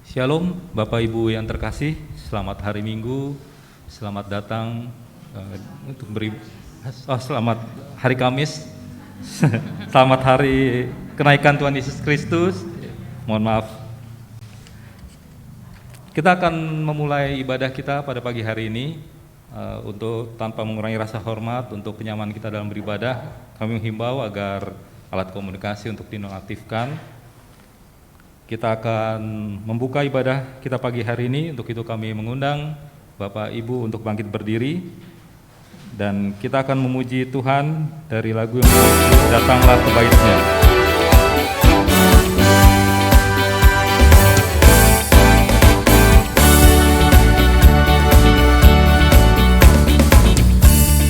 Shalom Bapak Ibu yang terkasih, selamat hari Minggu, selamat datang selamat hari Kamis, selamat hari kenaikan Tuhan Yesus Kristus. Mohon maaf. Kita akan memulai ibadah kita pada pagi hari ini. Untuk tanpa mengurangi rasa hormat untuk kenyamanan kita dalam beribadah, kami menghimbau agar alat komunikasi untuk dinonaktifkan. Kita akan membuka ibadah kita pagi hari ini. Untuk itu kami mengundang Bapak Ibu untuk bangkit berdiri, dan kita akan memuji Tuhan dari lagu yang Datanglah ke Bait-Nya.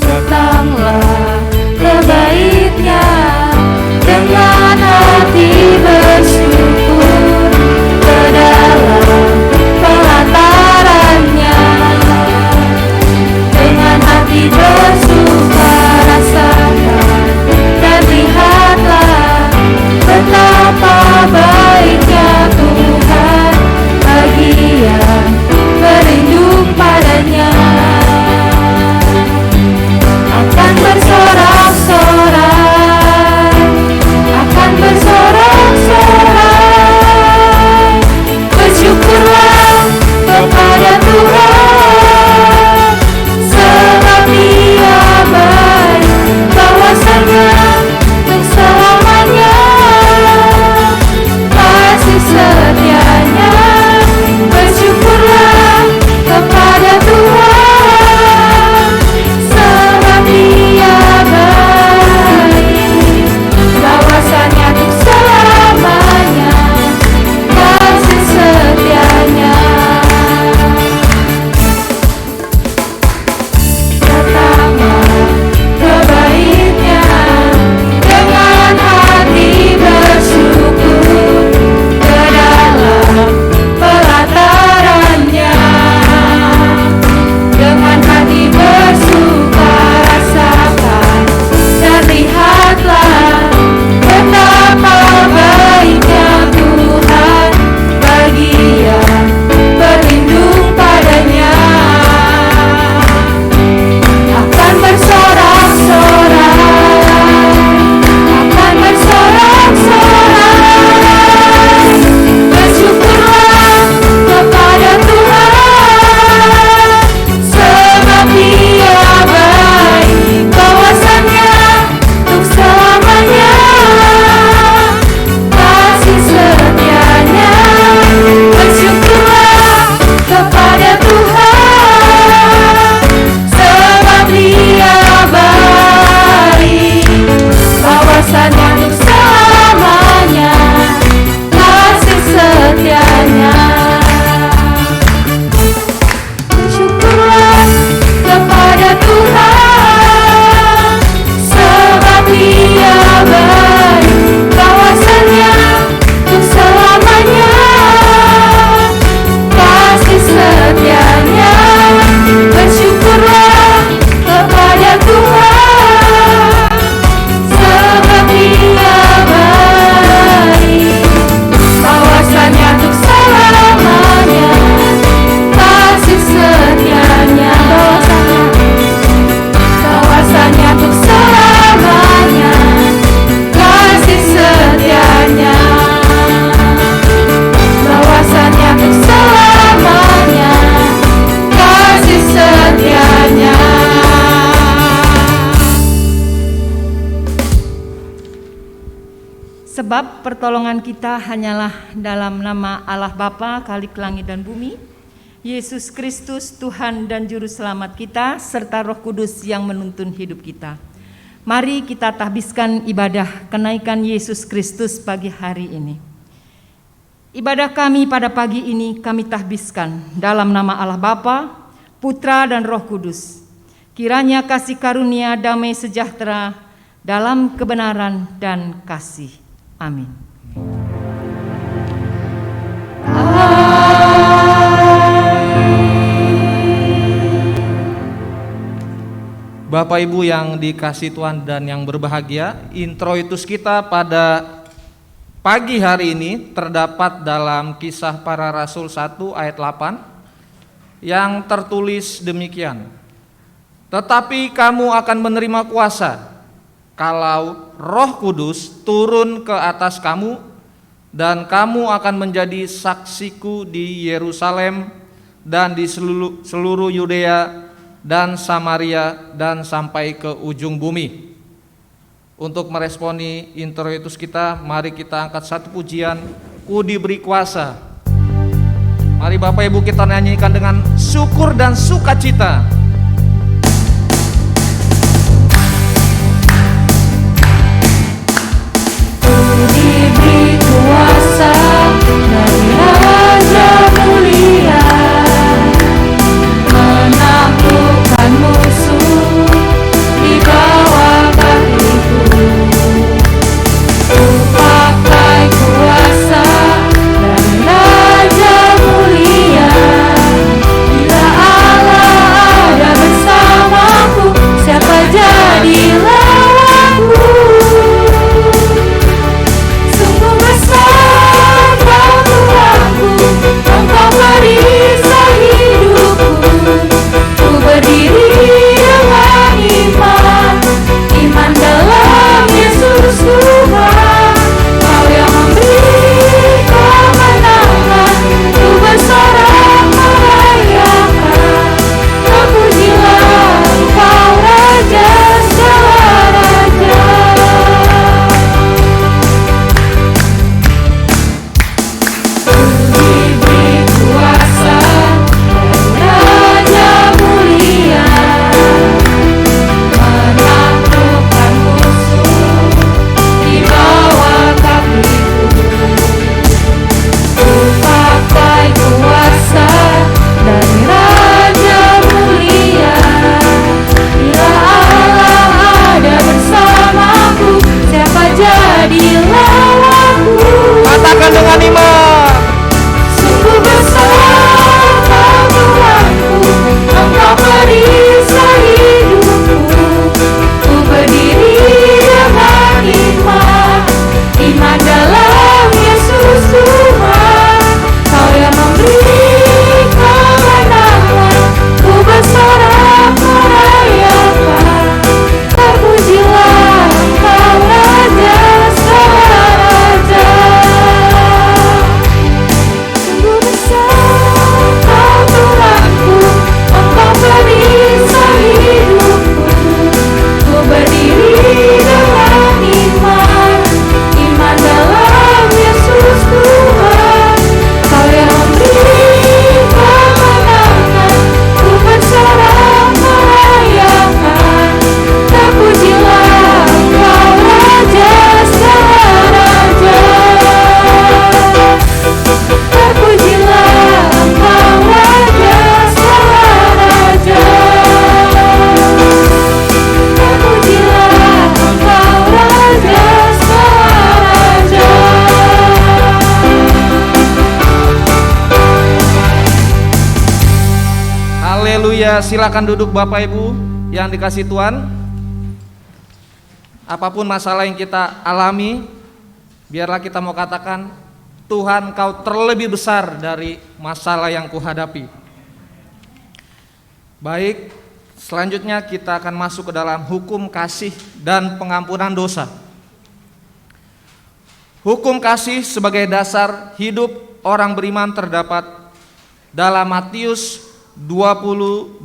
Datanglah ke Bait-Nya dengan hati bersyukur, ke dalam pelataran-Nya dengan hati bersuka rasakan, dan lihatlah betapa baiknya Tuhan bagi yang berlindung padanya. Akan bersorak-sorai, akan bersorak-sorai, bersyukurlah kepada Tuhan, sebab Dia baik, bahwasanya untuk selamanya kasih setianya. Bersyukurlah kepada Tuhan, sebab Dia baik, bahwasanya untuk selamanya kasih setianya. Datanglah ke Bait-Nya dengan hati bersyukur, ke dalam pelataran-Nya dengan hati bersuka rasakan, dan lihatlah betapa baiknya Tuhan bagi yang berlindung padanya. Akan bersorak-sorai, akan bersorak-sorai, bersyukurlah kepada Tuhan, sebab Dia baik, bahwasanya untuk selamanya kasih setianya. Bersyukurlah kepada Tuhan, sebab Dia baik, bahwasanya untuk selamanya kasih setianya. Bersyukurlah kepada Tuhan, sebab Dia baik, bahwasanya untuk selamanya kasih setianya. Bersyukurlah kepada Tuhan, sebab Dia baik, bahwasanya untuk selamanya kasih setianya. Bahwasanya untuk selamanya kasih setianya. Bahwasanya untuk selamanya kasih setianya. Sebab pertolongan kita hanyalah dalam nama Allah Bapa, Khalik langit dan bumi, Yesus Kristus Tuhan dan Juru Selamat kita, serta Roh Kudus yang menuntun hidup kita. Mari kita tahbiskan ibadah kenaikan Yesus Kristus pagi hari ini. Ibadah kami pada pagi ini kami tahbiskan dalam nama Allah Bapa, Putra dan Roh Kudus. Kiranya kasih karunia damai sejahtera dalam kebenaran dan kasih. Amin. Bapak Ibu yang dikasihi Tuhan dan yang berbahagia, introitus kita pada pagi hari ini terdapat dalam Kisah Para Rasul 1 ayat 8 yang tertulis demikian. Tetapi kamu akan menerima kuasa kalau Roh Kudus turun ke atas kamu, dan kamu akan menjadi saksiku di Yerusalem dan di seluruh Yudea dan Samaria dan sampai ke ujung bumi. Untuk meresponi introitus kita, mari kita angkat satu pujian, Ku Diberi Kuasa. Mari Bapak Ibu kita nyanyikan dengan syukur dan sukacita. Ku diberi kuasa dari Raja mulia, menaklukkan musuh di bawah kakiku. Ku pakai kuasa dari Raja mulia. Bila Allah ada bersamaku, siapa jadi lawanku? Sungguh besar Kau Tuhanku, Engkau perisai hidupku. Ku berdiri dengan iman dalam Yesus Tuhan. Kau yang memberi kemenangan, ku bersorak merayakan. Terpujilah Engkau Raja segala raja. Diberi kuasa dari Raja mulia, menaklukkan musuh di bawah kakiku. Ku pakai kuasa dari Raja mulia. Bila Allah ada bersamaku, siapa jadi lawanku? Katakan dengan iman. Sungguh besar Kau Tuhanku, Engkau perisai hidupku. Ku berdiri dengan iman dalam Yesus Tuhan. Kau yang memberi kemenangan, ku bersorak merayakan. Terpujilah Engkau Raja segala raja. Sungguh besar Kau Tuhanku, Engkau perisai hidupku. Ku berdiri dengan iman dalam Yesus Tuhan. Kau yang memberi kemenangan, ku bersorak merayakan. Terpujilah Engkau Raja segala raja. Terpujilah Engkau Raja segala raja. Terpujilah Engkau Raja segala raja. Haleluya, silakan duduk Bapak Ibu yang dikasih Tuhan. Apapun masalah yang kita alami, biarlah kita mau katakan, Tuhan Kau terlebih besar dari masalah yang kuhadapi. Baik, selanjutnya kita akan masuk ke dalam hukum kasih dan pengampunan dosa. Hukum kasih sebagai dasar hidup orang beriman terdapat dalam Matius 22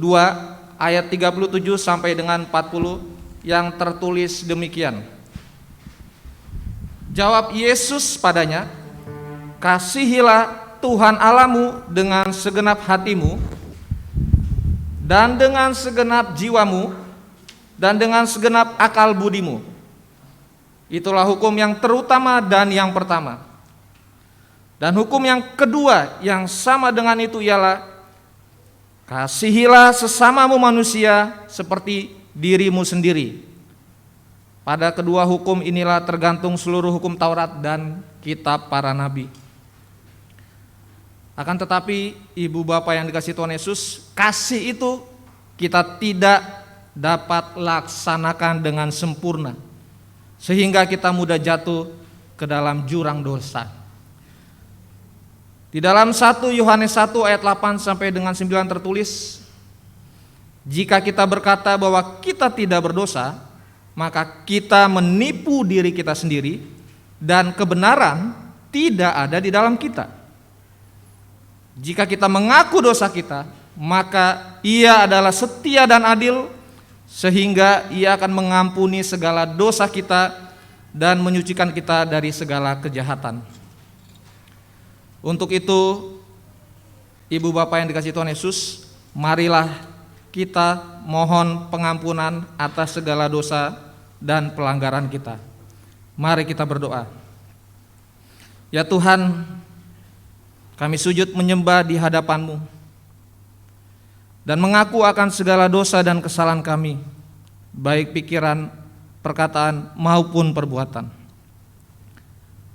ayat 37 sampai dengan 40 yang tertulis demikian. Jawab Yesus padanya, kasihilah Tuhan Allahmu dengan segenap hatimu, dan dengan segenap jiwamu, dan dengan segenap akal budimu. Itulah hukum yang terutama dan yang pertama. Dan hukum yang kedua yang sama dengan itu ialah, kasihilah sesamamu manusia seperti dirimu sendiri. Pada kedua hukum inilah tergantung seluruh hukum Taurat dan kitab para nabi. Akan tetapi ibu bapak yang dikasihi Tuhan Yesus, kasih itu kita tidak dapat laksanakan dengan sempurna, sehingga kita mudah jatuh ke dalam jurang dosa. Di dalam 1 Yohanes 1 ayat 8 sampai dengan 9 tertulis, jika kita berkata bahwa kita tidak berdosa, maka kita menipu diri kita sendiri dan kebenaran tidak ada di dalam kita. Jika kita mengaku dosa kita, maka Ia adalah setia dan adil sehingga Ia akan mengampuni segala dosa kita dan menyucikan kita dari segala kejahatan. Untuk itu, Ibu Bapak yang dikasihi Tuhan Yesus, marilah kita mohon pengampunan atas segala dosa dan pelanggaran kita. Mari kita berdoa. Ya Tuhan, kami sujud menyembah di hadapan-Mu dan mengaku akan segala dosa dan kesalahan kami, baik pikiran, perkataan maupun perbuatan.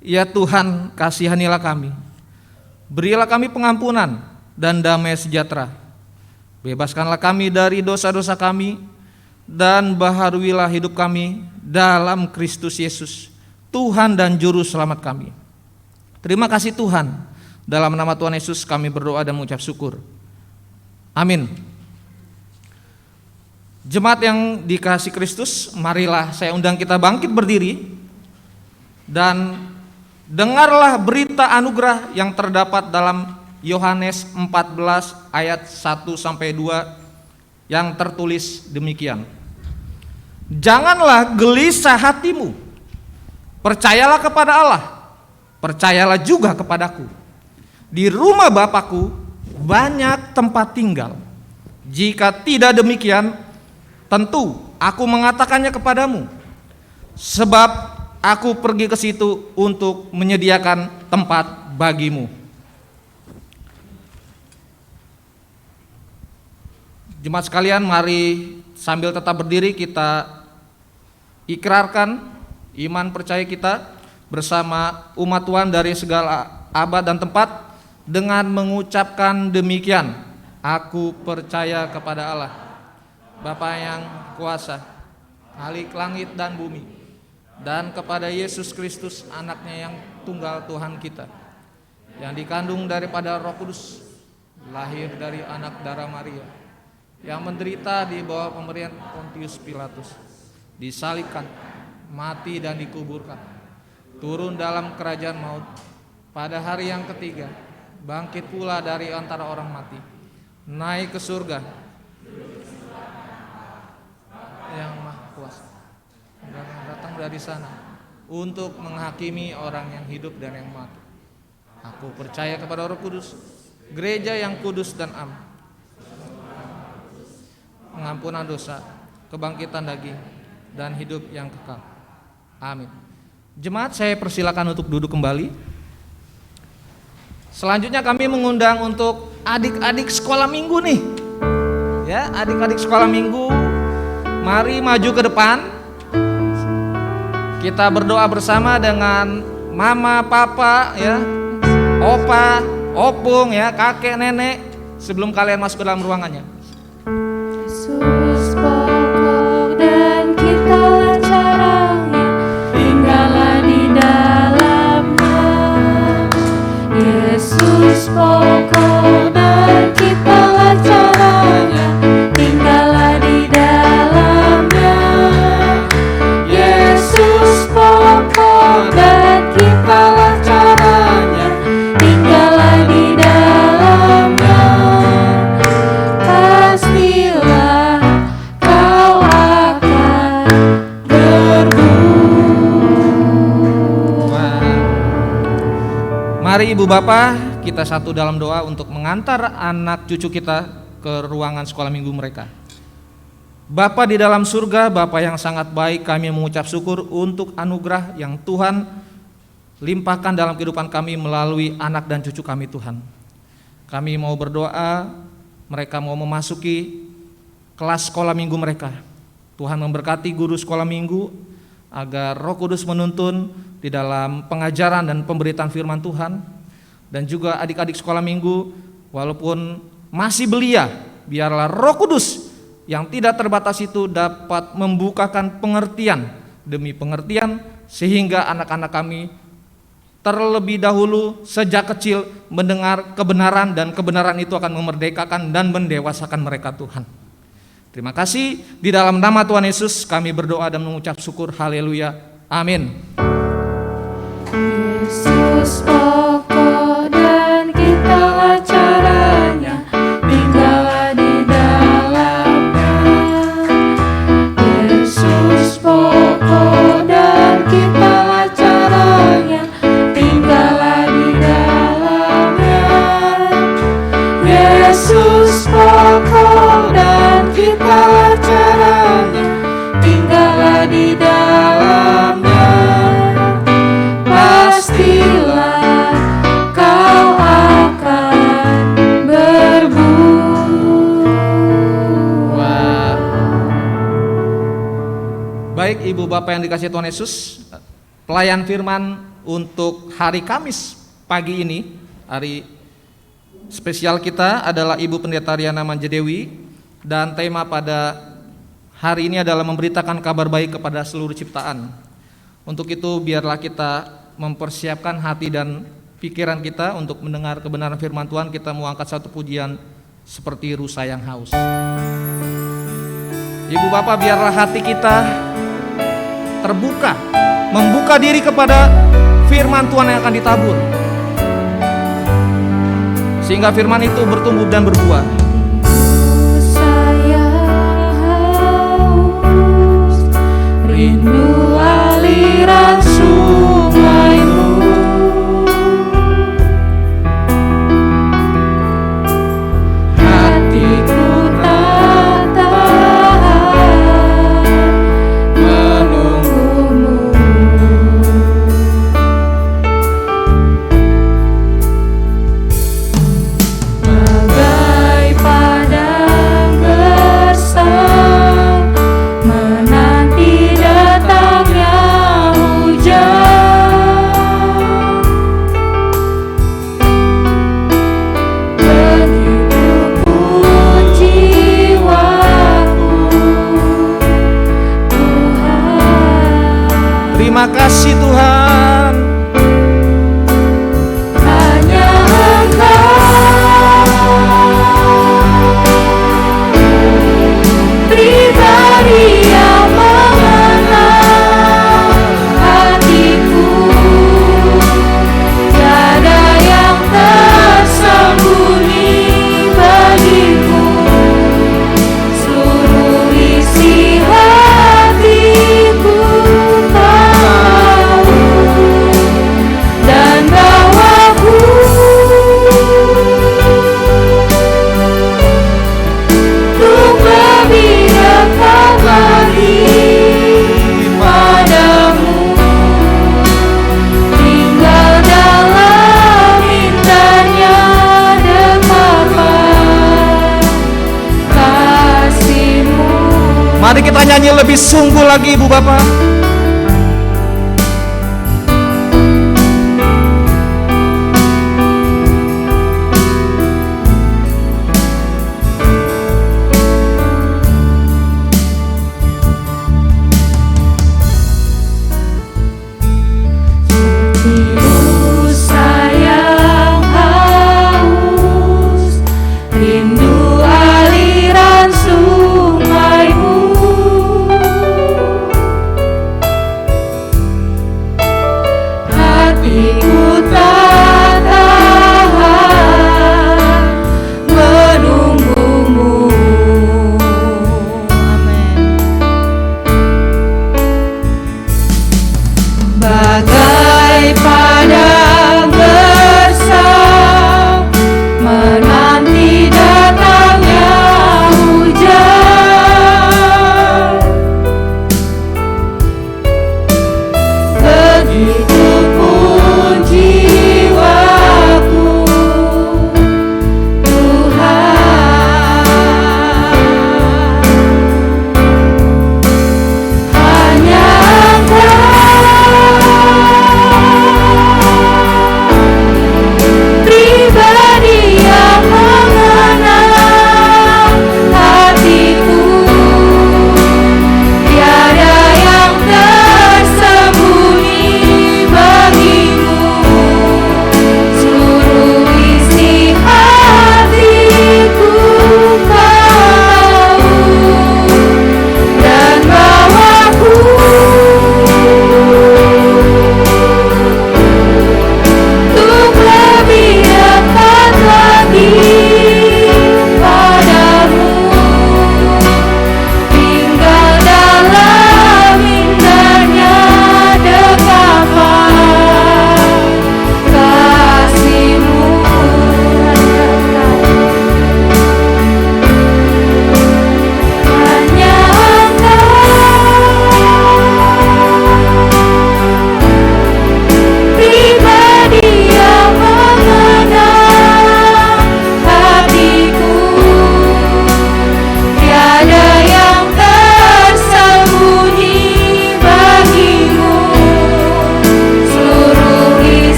Ya Tuhan, kasihanilah kami. Berilah kami pengampunan dan damai sejahtera. Bebaskanlah kami dari dosa-dosa kami dan baharuilah hidup kami dalam Kristus Yesus, Tuhan dan Juru Selamat kami. Terima kasih Tuhan. Dalam nama Tuhan Yesus kami berdoa dan mengucap syukur. Amin. Jemaat yang dikasihi Kristus, marilah saya undang kita bangkit berdiri dan dengarlah berita anugerah yang terdapat dalam Yohanes 14 ayat 1 sampai 2 yang tertulis demikian. Janganlah gelisah hatimu. Percayalah kepada Allah. Percayalah juga kepadaku. Di rumah Bapakku banyak tempat tinggal. Jika tidak demikian, tentu aku mengatakannya kepadamu. Sebab aku pergi ke situ untuk menyediakan tempat bagimu. Jemaat sekalian, mari sambil tetap berdiri kita ikrarkan iman percaya kita bersama umat Tuhan dari segala abad dan tempat dengan mengucapkan demikian. Aku percaya kepada Allah, Bapa yang kuasa, Khalik langit dan bumi, dan kepada Yesus Kristus anaknya yang tunggal Tuhan kita, yang dikandung daripada Roh Kudus, lahir dari anak darah Maria, yang menderita di bawah pemerintahan Pontius Pilatus, disalibkan, mati dan dikuburkan, turun dalam kerajaan maut, pada hari yang ketiga bangkit pula dari antara orang mati, naik ke surga yang maha kuasa, dan datang dari sana untuk menghakimi orang yang hidup dan yang mati. Aku percaya kepada Roh Kudus, gereja yang kudus dan am, pengampunan dosa, kebangkitan daging, dan hidup yang kekal. Amin. Jemaat, saya persilakan untuk duduk kembali. Selanjutnya kami mengundang untuk adik-adik sekolah minggu nih. Ya, adik-adik sekolah minggu, mari maju ke depan. Kita berdoa bersama dengan mama, papa, ya, opa, opung, ya, kakek, nenek, sebelum kalian masuk ke dalam ruangannya. Yesus pokok dan kita caranya, tinggallah di dalamnya. Yesus pokok dan kita caranya, tinggallah di dalamnya. Yesus pokok dan kita caranya, tinggallah di dalamnya. Pastilah kau akan berbuah. Mari Ibu Bapak, kita satu dalam doa untuk mengantar anak cucu kita ke ruangan sekolah minggu mereka. Bapa di dalam surga, Bapa yang sangat baik, kami mengucap syukur untuk anugerah yang Tuhan limpahkan dalam kehidupan kami melalui anak dan cucu kami Tuhan. Kami mau berdoa, mereka mau memasuki kelas sekolah minggu mereka. Tuhan memberkati guru sekolah minggu agar Roh Kudus menuntun di dalam pengajaran dan pemberitaan firman Tuhan. Dan juga adik-adik sekolah minggu, walaupun masih belia, biarlah Roh Kudus yang tidak terbatas itu dapat membukakan pengertian demi pengertian, sehingga anak-anak kami terlebih dahulu sejak kecil mendengar kebenaran, dan kebenaran itu akan memerdekakan dan mendewasakan mereka Tuhan. Terima kasih, di dalam nama Tuhan Yesus kami berdoa dan mengucap syukur. Haleluya, amin. Yesus pokok dan kitalah caranya, tinggallah di dalamnya. Yesus pokok dan kitalah caranya, tinggallah di dalamnya. Yesus pokok dan kitalah caranya, tinggallah di dalamnya. Pastilah kau akan berbuah. Baik Ibu Bapak yang dikasihi Tuhan Yesus, pelayan firman untuk hari Kamis pagi ini, hari spesial kita adalah Ibu Pendeta Riana Manjedewi, dan tema pada hari ini adalah memberitakan kabar baik kepada seluruh ciptaan. Untuk itu biarlah kita mempersiapkan hati dan pikiran kita untuk mendengar kebenaran firman Tuhan. Kita mau angkat satu pujian seperti rusa yang haus. Ibu Bapak, biarlah hati kita terbuka, membuka diri kepada firman Tuhan yang akan ditabur, sehingga firman itu bertumbuh dan berbuah. Saya haus, rindu aliran sungaimu. Hatiku tak tahan menunggumu. Bagai padang gersang menanti datangnya hujan. Begitu pun jiwaku, Tuhan. Terima kasih Tuhan. Hanya Engkau pribadi yang mengenal hatiku. Tiada yang tersembunyi bagiku. Seluruh isi hatiku tahu, dan bawaku untuk lebih dekat lagi padamu. Tinggal dalam indahnya dekatlah kasih-Mu. Mari kita nyanyi lebih sungguh lagi Ibu Bapak. Rusa yang haus, rindu aliran sungaimu.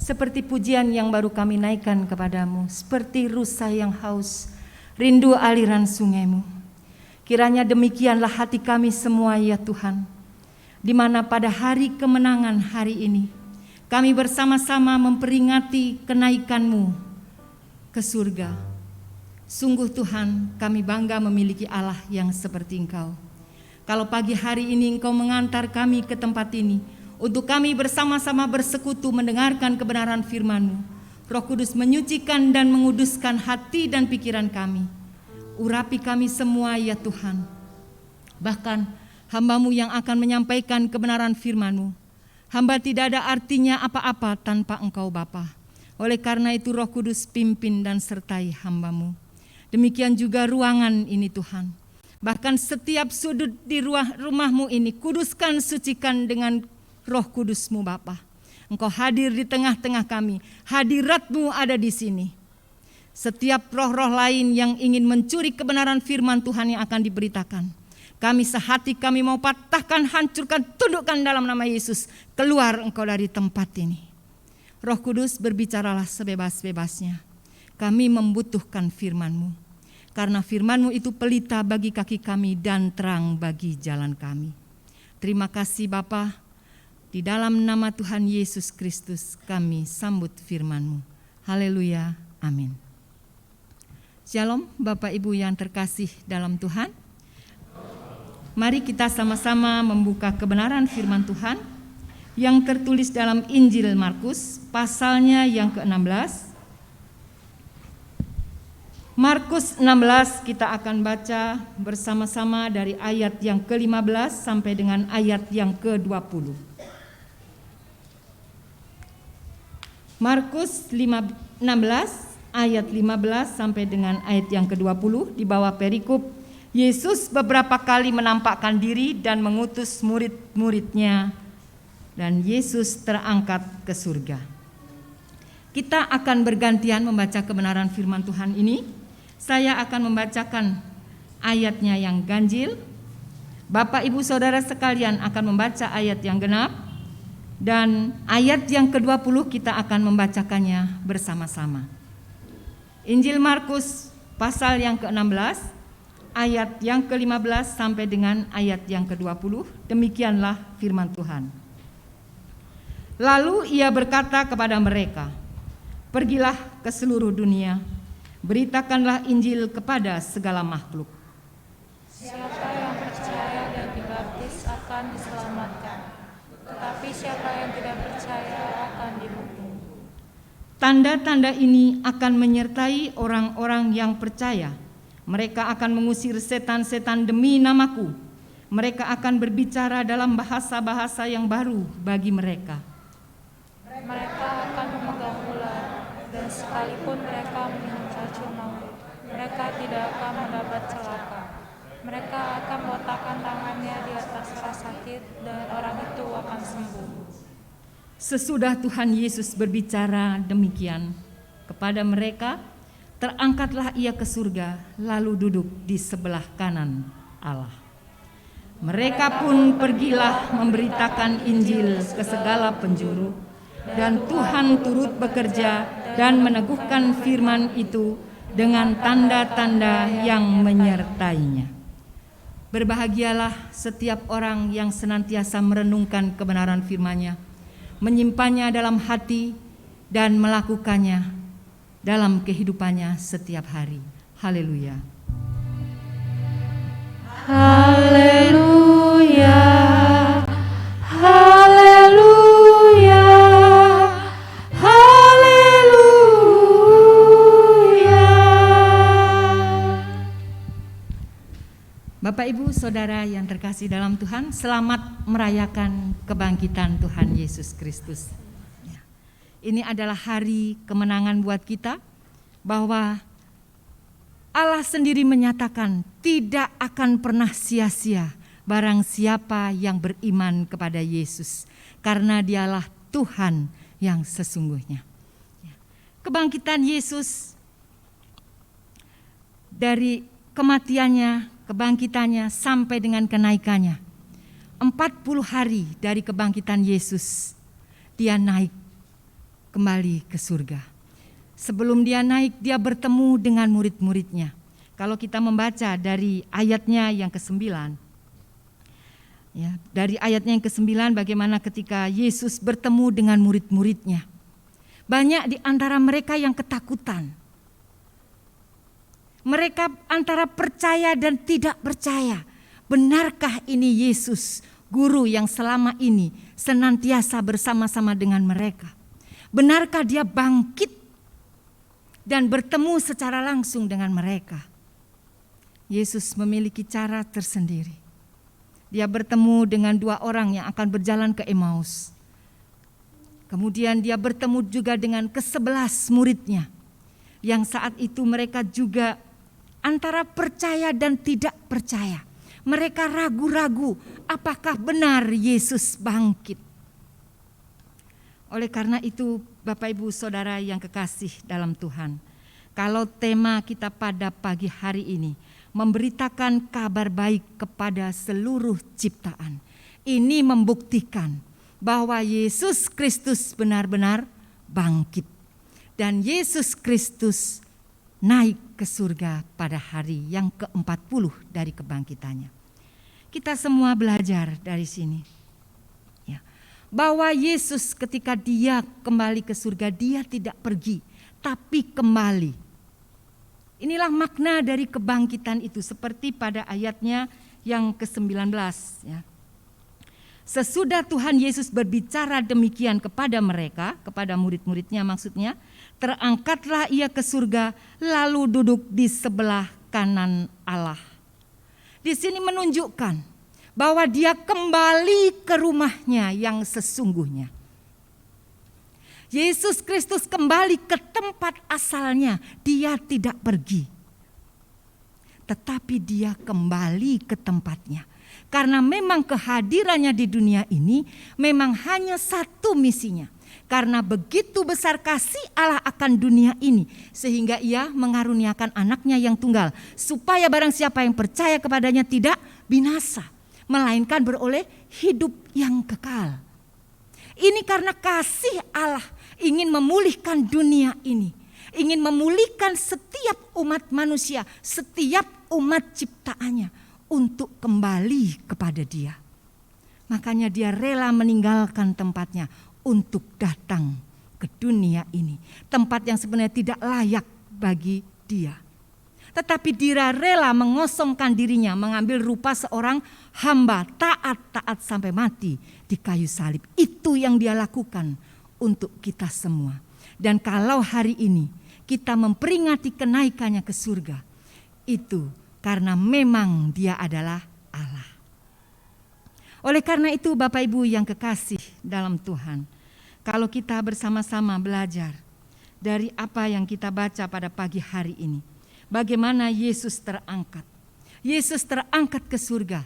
seperti pujian yang baru kami naikkan kepadamu, seperti rusa yang haus, rindu aliran sungai-Mu. Kiranya demikianlah hati kami semua ya Tuhan, di mana pada hari kemenangan hari ini, kami bersama-sama memperingati kenaikan-Mu ke surga. Sungguh Tuhan, kami bangga memiliki Allah yang seperti Engkau. Kalau pagi hari ini Engkau mengantar kami ke tempat ini, untuk kami bersama-sama bersekutu mendengarkan kebenaran firman-Mu, Roh Kudus menyucikan dan menguduskan hati dan pikiran kami. Urapi kami semua ya Tuhan. Bahkan hamba-Mu yang akan menyampaikan kebenaran firman-Mu, hamba tidak ada artinya apa-apa tanpa Engkau Bapa. Oleh karena itu Roh Kudus pimpin dan sertai hamba-Mu. Demikian juga ruangan ini Tuhan. Bahkan setiap sudut di rumah-Mu ini, kuduskan, sucikan dengan Roh Kudus-Mu Bapa. Engkau hadir di tengah-tengah kami. Hadirat-Mu ada di sini. Setiap roh-roh lain yang ingin mencuri kebenaran firman Tuhan yang akan diberitakan, kami sehati kami mau patahkan, hancurkan, tundukkan dalam nama Yesus. Keluar Engkau dari tempat ini. Roh Kudus, berbicaralah sebebas-bebasnya. Kami membutuhkan firman-Mu. Karena firman-Mu itu pelita bagi kaki kami dan terang bagi jalan kami. Terima kasih Bapa. Di dalam nama Tuhan Yesus Kristus kami sambut firman-Mu. Haleluya. Amin. Shalom Bapak Ibu yang terkasih dalam Tuhan. Mari kita sama-sama membuka kebenaran firman Tuhan yang tertulis dalam Injil Markus pasalnya yang ke-16. Markus 16 kita akan baca bersama-sama dari ayat yang ke-15 sampai dengan ayat yang ke-20. Markus 16 ayat 15 sampai dengan ayat yang ke-20 di bawah perikop, Yesus beberapa kali menampakkan diri dan mengutus murid-muridnya, dan Yesus terangkat ke surga. Kita akan bergantian membaca kebenaran firman Tuhan ini. Saya akan membacakan ayatnya yang ganjil. Bapak Ibu Saudara sekalian akan membaca ayat yang genap. Dan ayat yang ke-20 kita akan membacakannya bersama-sama. Injil Markus pasal yang ke-16 ayat yang ke-15 sampai dengan ayat yang ke-20. Demikianlah firman Tuhan. Lalu ia berkata kepada mereka, "Pergilah ke seluruh dunia, beritakanlah Injil kepada segala makhluk. Siapa yang percaya dan dibaptis akan diselamatkan, tetapi siapa yang tidak percaya akan dihukum. Tanda-tanda ini akan menyertai orang-orang yang percaya. Mereka akan mengusir setan-setan demi namaku. Mereka akan berbicara dalam bahasa-bahasa yang baru bagi mereka. Mereka akan memegang ular, dan sekalipun mereka minum racun maut, mereka tidak akan mendapat celaka. Mereka akan meletakkan tangannya di atas orang sakit, dan orang itu akan sembuh." Sesudah Tuhan Yesus berbicara demikian kepada mereka, terangkatlah ia ke surga, lalu duduk di sebelah kanan Allah. Mereka pun pergilah memberitakan Injil ke segala penjuru, dan Tuhan turut bekerja dan meneguhkan firman itu dengan tanda-tanda yang menyertainya. Berbahagialah setiap orang yang senantiasa merenungkan kebenaran firman-Nya, menyimpannya dalam hati dan melakukannya dalam kehidupannya setiap hari. Haleluya. Haleluya, haleluya, haleluya. Bapak Ibu Saudara yang terkasih dalam Tuhan, selamat merayakan kebangkitan Tuhan Yesus Kristus. Ya. Ini adalah hari kemenangan buat kita, bahwa Allah sendiri menyatakan tidak akan pernah sia-sia barang siapa yang beriman kepada Yesus, karena Dialah Tuhan yang sesungguhnya. Ya. Kebangkitan Yesus dari kematiannya, kebangkitannya sampai dengan kenaikannya. 40 hari dari kebangkitan Yesus, dia naik kembali ke surga. Sebelum dia naik, dia bertemu dengan murid-muridnya. Kalau kita membaca dari ayatnya yang ke-9, ya, dari ayatnya yang ke-9 bagaimana ketika Yesus bertemu dengan murid-muridnya. Banyak di antara mereka yang ketakutan. Mereka antara percaya dan tidak percaya. Benarkah ini Yesus, guru yang selama ini senantiasa bersama-sama dengan mereka? Benarkah dia bangkit dan bertemu secara langsung dengan mereka? Yesus memiliki cara tersendiri. Dia bertemu dengan 2 orang yang akan berjalan ke Emmaus. Kemudian dia bertemu juga dengan ke-11 muridnya, yang saat itu mereka juga antara percaya dan tidak percaya. Mereka ragu-ragu apakah benar Yesus bangkit. Oleh karena itu, Bapak Ibu Saudara yang kekasih dalam Tuhan, kalau tema kita pada pagi hari ini memberitakan kabar baik kepada seluruh ciptaan, ini membuktikan bahwa Yesus Kristus benar-benar bangkit. Dan Yesus Kristus naik ke surga pada hari yang ke-40 dari kebangkitannya. Kita semua belajar dari sini. Ya, bahwa Yesus ketika dia kembali ke surga, dia tidak pergi, tapi kembali. Inilah makna dari kebangkitan itu, seperti pada ayatnya yang ke-19. Ya. Sesudah Tuhan Yesus berbicara demikian kepada mereka, kepada murid-muridnya maksudnya, terangkatlah ia ke surga lalu duduk di sebelah kanan Allah. Di sini menunjukkan bahwa dia kembali ke rumahnya yang sesungguhnya. Yesus Kristus kembali ke tempat asalnya, dia tidak pergi. Tetapi dia kembali ke tempatnya. Karena memang kehadirannya di dunia ini memang hanya satu misinya. Karena begitu besar kasih Allah akan dunia ini, sehingga ia mengaruniakan anaknya yang tunggal, supaya barang siapa yang percaya kepadanya tidak binasa, melainkan beroleh hidup yang kekal. Ini karena kasih Allah ingin memulihkan dunia ini, ingin memulihkan setiap umat manusia, setiap umat ciptaannya untuk kembali kepada Dia. Makanya dia rela meninggalkan tempatnya untuk datang ke dunia ini, tempat yang sebenarnya tidak layak bagi dia. Tetapi dia rela mengosongkan dirinya, mengambil rupa seorang hamba, taat sampai mati di kayu salib. Itu yang dia lakukan untuk kita semua. Dan kalau hari ini kita memperingati kenaikannya ke surga, itu karena memang dia adalah Allah. Oleh karena itu Bapak Ibu yang kekasih dalam Tuhan, kalau kita bersama-sama belajar dari apa yang kita baca pada pagi hari ini, bagaimana Yesus terangkat. Yesus terangkat ke surga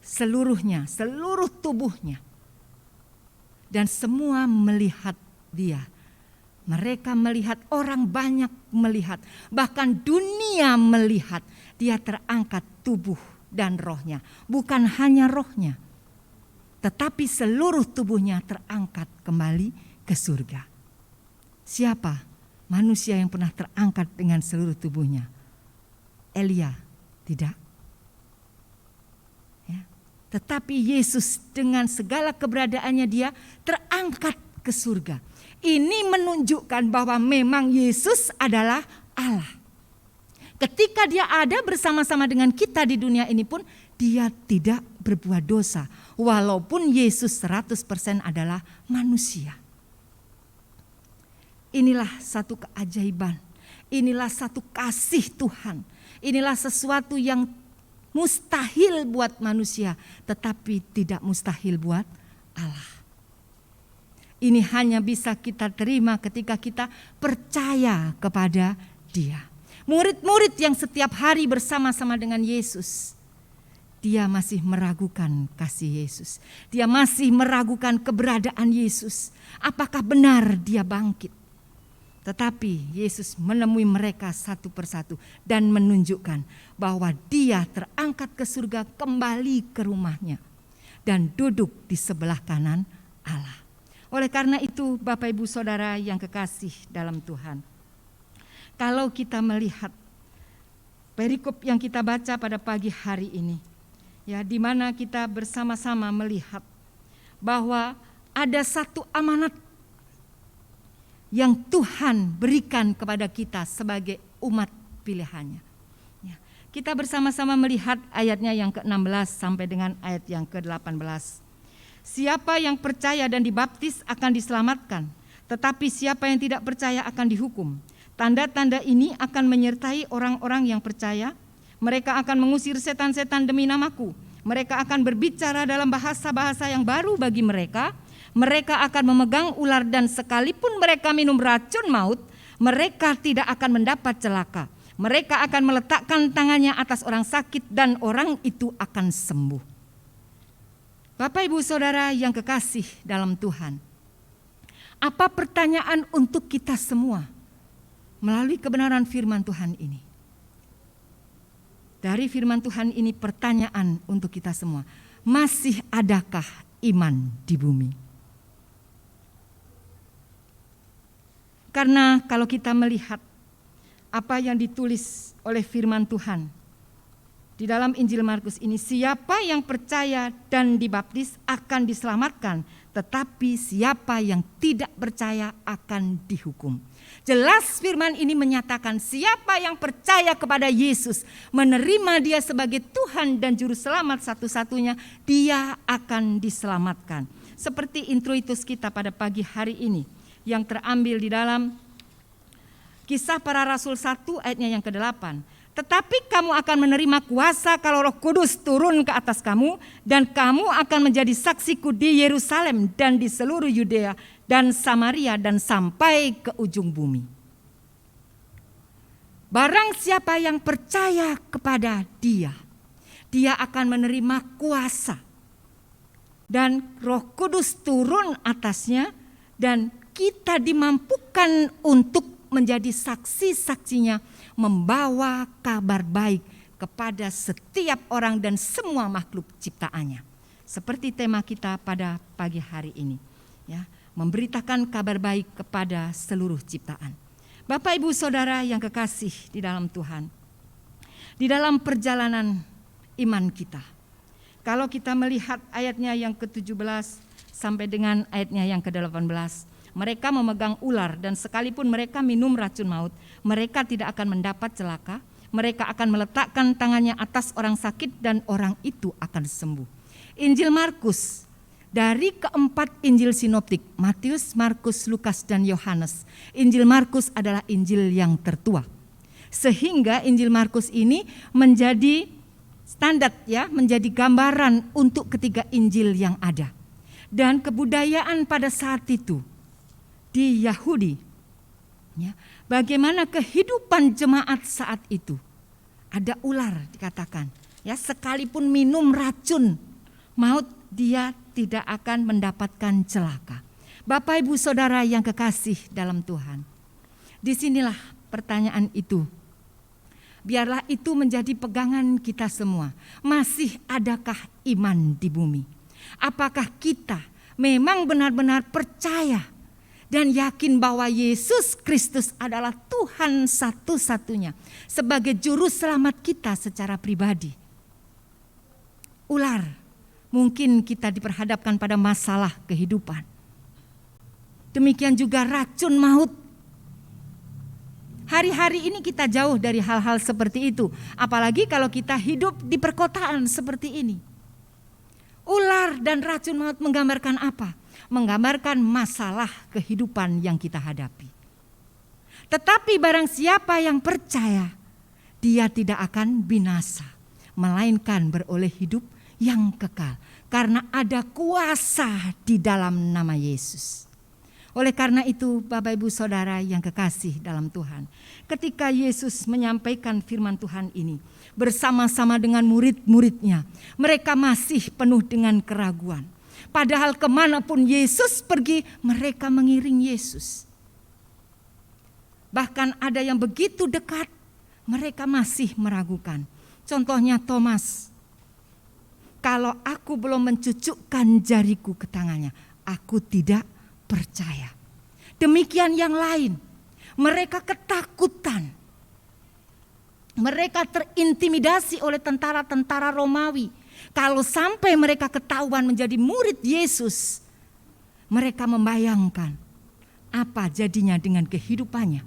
seluruhnya, seluruh tubuhnya. Dan semua melihat dia. Mereka melihat, orang banyak melihat, bahkan dunia melihat dia terangkat tubuh dan rohnya. Bukan hanya rohnya, tetapi seluruh tubuhnya terangkat kembali ke surga. Siapa manusia yang pernah terangkat dengan seluruh tubuhnya? Elia tidak. Ya. Tetapi Yesus dengan segala keberadaannya dia terangkat ke surga. Ini menunjukkan bahwa memang Yesus adalah Allah. Ketika dia ada bersama-sama dengan kita di dunia ini pun dia tidak berbuat dosa. Walaupun Yesus 100% adalah manusia. Inilah satu keajaiban. Inilah satu kasih Tuhan. Inilah sesuatu yang mustahil buat manusia, tetapi tidak mustahil buat Allah. Ini hanya bisa kita terima ketika kita percaya kepada Dia. Murid-murid yang setiap hari bersama-sama dengan Yesus, dia masih meragukan kasih Yesus. Dia masih meragukan keberadaan Yesus. Apakah benar dia bangkit? Tetapi Yesus menemui mereka satu persatu dan menunjukkan bahwa dia terangkat ke surga, kembali ke rumahnya dan duduk di sebelah kanan Allah. Oleh karena itu, Bapak Ibu Saudara yang kekasih dalam Tuhan, kalau kita melihat perikop yang kita baca pada pagi hari ini, ya, di mana kita bersama-sama melihat bahwa ada satu amanat yang Tuhan berikan kepada kita sebagai umat pilihannya. Ya, kita bersama-sama melihat ayatnya yang ke-16 sampai dengan ayat yang ke-18. Siapa yang percaya dan dibaptis akan diselamatkan, tetapi siapa yang tidak percaya akan dihukum. Tanda-tanda ini akan menyertai orang-orang yang percaya. Mereka akan mengusir setan-setan demi namaku. Mereka akan berbicara dalam bahasa-bahasa yang baru bagi mereka. Mereka akan memegang ular dan sekalipun mereka minum racun maut, mereka tidak akan mendapat celaka. Mereka akan meletakkan tangannya atas orang sakit dan orang itu akan sembuh. Bapak Ibu Saudara yang kekasih dalam Tuhan, apa pertanyaan untuk kita semua melalui kebenaran firman Tuhan ini? Dari firman Tuhan ini pertanyaan untuk kita semua, masih adakah iman di bumi? Karena kalau kita melihat apa yang ditulis oleh firman Tuhan di dalam Injil Markus ini, siapa yang percaya dan dibaptis akan diselamatkan, tetapi siapa yang tidak percaya akan dihukum. Jelas firman ini menyatakan siapa yang percaya kepada Yesus, menerima dia sebagai Tuhan dan Juru Selamat satu-satunya, dia akan diselamatkan. Seperti introitus kita pada pagi hari ini, yang terambil di dalam Kisah Para Rasul 1 ayatnya yang ke-8. Tetapi kamu akan menerima kuasa kalau Roh Kudus turun ke atas kamu, dan kamu akan menjadi saksiku di Yerusalem dan di seluruh Yudea dan Samaria dan sampai ke ujung bumi. Barang siapa yang percaya kepada dia, dia akan menerima kuasa dan Roh Kudus turun atasnya, dan kita dimampukan untuk menjadi saksi-saksinya, membawa kabar baik kepada setiap orang dan semua makhluk ciptaannya. Seperti tema kita pada pagi hari ini, ya, memberitakan kabar baik kepada seluruh ciptaan. Bapak Ibu Saudara yang kekasih di dalam Tuhan, di dalam perjalanan iman kita, kalau kita melihat ayatnya yang ke-17 sampai dengan ayatnya yang ke-18, mereka memegang ular dan sekalipun mereka minum racun maut, mereka tidak akan mendapat celaka. Mereka akan meletakkan tangannya atas orang sakit dan orang itu akan sembuh. Injil Markus, dari keempat Injil sinoptik, Matius, Markus, Lukas, dan Yohanes, Injil Markus adalah Injil yang tertua. Sehingga Injil Markus ini menjadi standar, ya, menjadi gambaran untuk ketiga Injil yang ada. Dan kebudayaan pada saat itu di Yahudi, ya, bagaimana kehidupan jemaat saat itu. Ada ular dikatakan, ya, sekalipun minum racun maut dia tidak akan mendapatkan celaka. Bapak Ibu Saudara yang kekasih dalam Tuhan, disinilah pertanyaan itu. Biarlah itu menjadi pegangan kita semua. Masih adakah iman di bumi? Apakah kita memang benar-benar percaya dan yakin bahwa Yesus Kristus adalah Tuhan satu-satunya sebagai juru selamat kita secara pribadi? Ular, mungkin kita diperhadapkan pada masalah kehidupan. Demikian juga racun maut. Hari-hari ini kita jauh dari hal-hal seperti itu, apalagi kalau kita hidup di perkotaan seperti ini. Ular dan racun maut menggambarkan apa? Menggambarkan masalah kehidupan yang kita hadapi. Tetapi barang siapa yang percaya, dia tidak akan binasa, melainkan beroleh hidup yang kekal, karena ada kuasa di dalam nama Yesus. Oleh karena itu, Bapak Ibu Saudara yang kekasih dalam Tuhan, ketika Yesus menyampaikan firman Tuhan ini bersama-sama dengan murid-muridnya, mereka masih penuh dengan keraguan. Padahal kemanapun Yesus pergi, mereka mengiring Yesus. Bahkan ada yang begitu dekat, mereka masih meragukan. Contohnya Thomas, kalau aku belum mencucukkan jariku ke tangannya, aku tidak percaya. Demikian yang lain, mereka ketakutan. Mereka terintimidasi oleh tentara-tentara Romawi. Kalau sampai mereka ketahuan menjadi murid Yesus, mereka membayangkan apa jadinya dengan kehidupannya.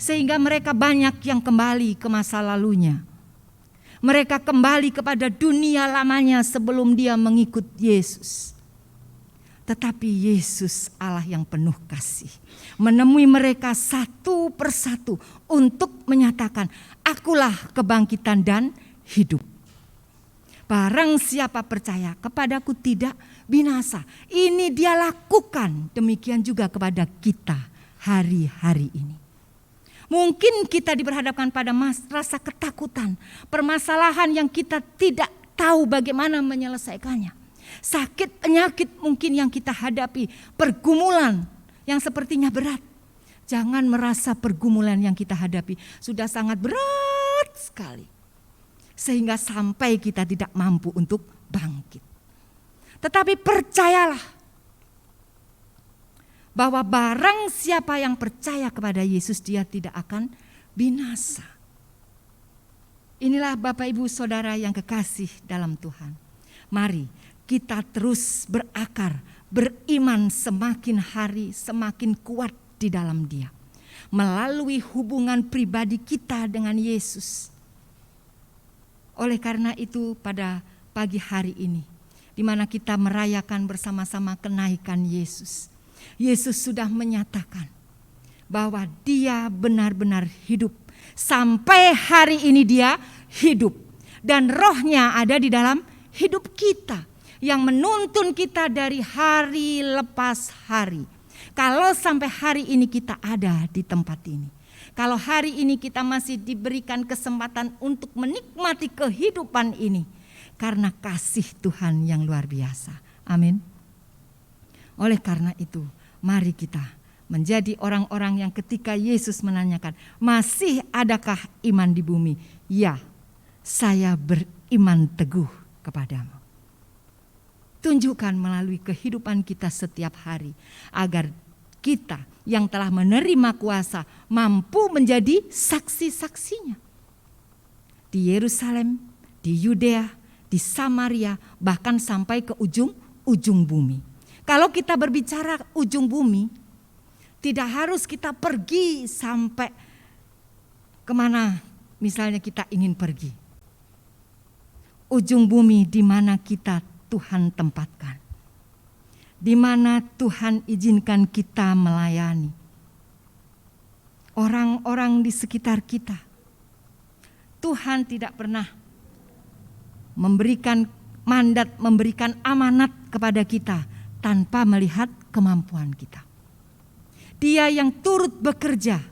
Sehingga mereka banyak yang kembali ke masa lalunya. Mereka kembali kepada dunia lamanya sebelum dia mengikut Yesus. Tetapi Yesus Allah yang penuh kasih menemui mereka satu persatu untuk menyatakan, akulah kebangkitan dan hidup. Barang siapa percaya kepadaku tidak binasa. Ini dia lakukan, demikian juga kepada kita hari-hari ini. Mungkin kita diperhadapkan pada rasa ketakutan, permasalahan yang kita tidak tahu bagaimana menyelesaikannya. Sakit, penyakit mungkin yang kita hadapi, pergumulan yang sepertinya berat. Jangan merasa pergumulan yang kita hadapi sudah sangat berat sekali, sehingga sampai kita tidak mampu untuk bangkit. Tetapi percayalah bahwa barang siapa yang percaya kepada Yesus, dia tidak akan binasa. Inilah Bapak Ibu Saudara yang kekasih dalam Tuhan. Mari kita terus berakar, beriman semakin hari semakin kuat di dalam Dia. Melalui hubungan pribadi kita dengan Yesus. Oleh karena itu pada pagi hari ini, di mana kita merayakan bersama-sama kenaikan Yesus. Yesus sudah menyatakan bahwa Dia benar-benar hidup. Sampai hari ini Dia hidup. Dan Roh-Nya ada di dalam hidup kita, yang menuntun kita dari hari lepas hari. Kalau sampai hari ini kita ada di tempat ini, kalau hari ini kita masih diberikan kesempatan untuk menikmati kehidupan ini, karena kasih Tuhan yang luar biasa. Amin. Oleh karena itu, mari kita menjadi orang-orang yang ketika Yesus menanyakan, masih adakah iman di bumi? Ya, saya beriman teguh kepadamu. Tunjukkan melalui kehidupan kita setiap hari, agar kita yang telah menerima kuasa mampu menjadi saksi-saksinya. Di Yerusalem, di Yudea, di Samaria, bahkan sampai ke ujung bumi. Kalau kita berbicara ujung bumi, tidak harus kita pergi sampai kemana misalnya kita ingin pergi. Ujung bumi di mana kita Tuhan tempatkan, di mana Tuhan izinkan kita melayani orang-orang di sekitar kita. Tuhan tidak pernah memberikan mandat, memberikan amanat kepada kita tanpa melihat kemampuan kita. Dia yang turut bekerja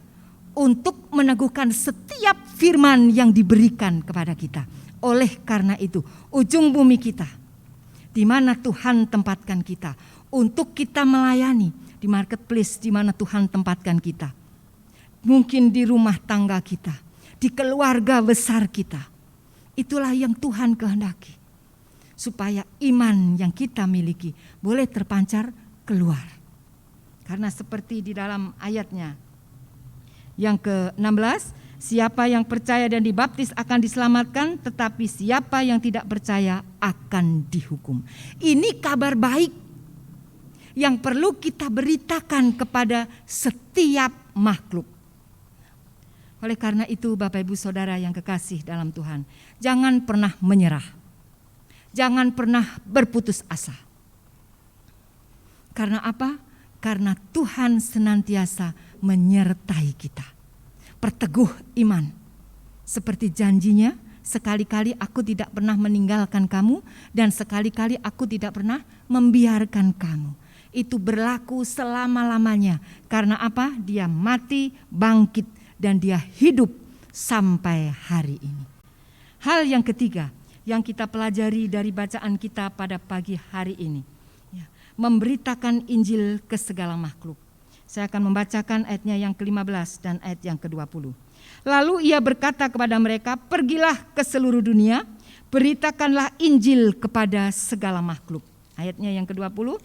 untuk meneguhkan setiap firman yang diberikan kepada kita. Oleh karena itu, ujung bumi kita, di mana Tuhan tempatkan kita untuk kita melayani, di marketplace di mana Tuhan tempatkan kita. Mungkin di rumah tangga kita, di keluarga besar kita. Itulah yang Tuhan kehendaki. Supaya iman yang kita miliki boleh terpancar keluar. Karena seperti di dalam ayatnya yang ke-16, siapa yang percaya dan dibaptis akan diselamatkan, tetapi siapa yang tidak percaya akan dihukum. Ini kabar baik yang perlu kita beritakan kepada setiap makhluk. Oleh karena itu Bapak Ibu Saudara yang kekasih dalam Tuhan, jangan pernah menyerah. Jangan pernah berputus asa. Karena apa? Karena Tuhan senantiasa menyertai kita. Perteguh iman. Seperti janjinya, sekali-kali aku tidak pernah meninggalkan kamu dan sekali-kali aku tidak pernah membiarkan kamu. Itu berlaku selama-lamanya. Karena apa? Dia mati, bangkit, dan dia hidup sampai hari ini. Hal yang ketiga yang kita pelajari dari bacaan kita pada pagi hari ini, ya, memberitakan Injil ke segala makhluk. Saya akan membacakan ayatnya yang ke-15 dan ayat yang ke-20. Lalu ia berkata kepada mereka, pergilah ke seluruh dunia, beritakanlah Injil kepada segala makhluk. Ayatnya yang ke-20.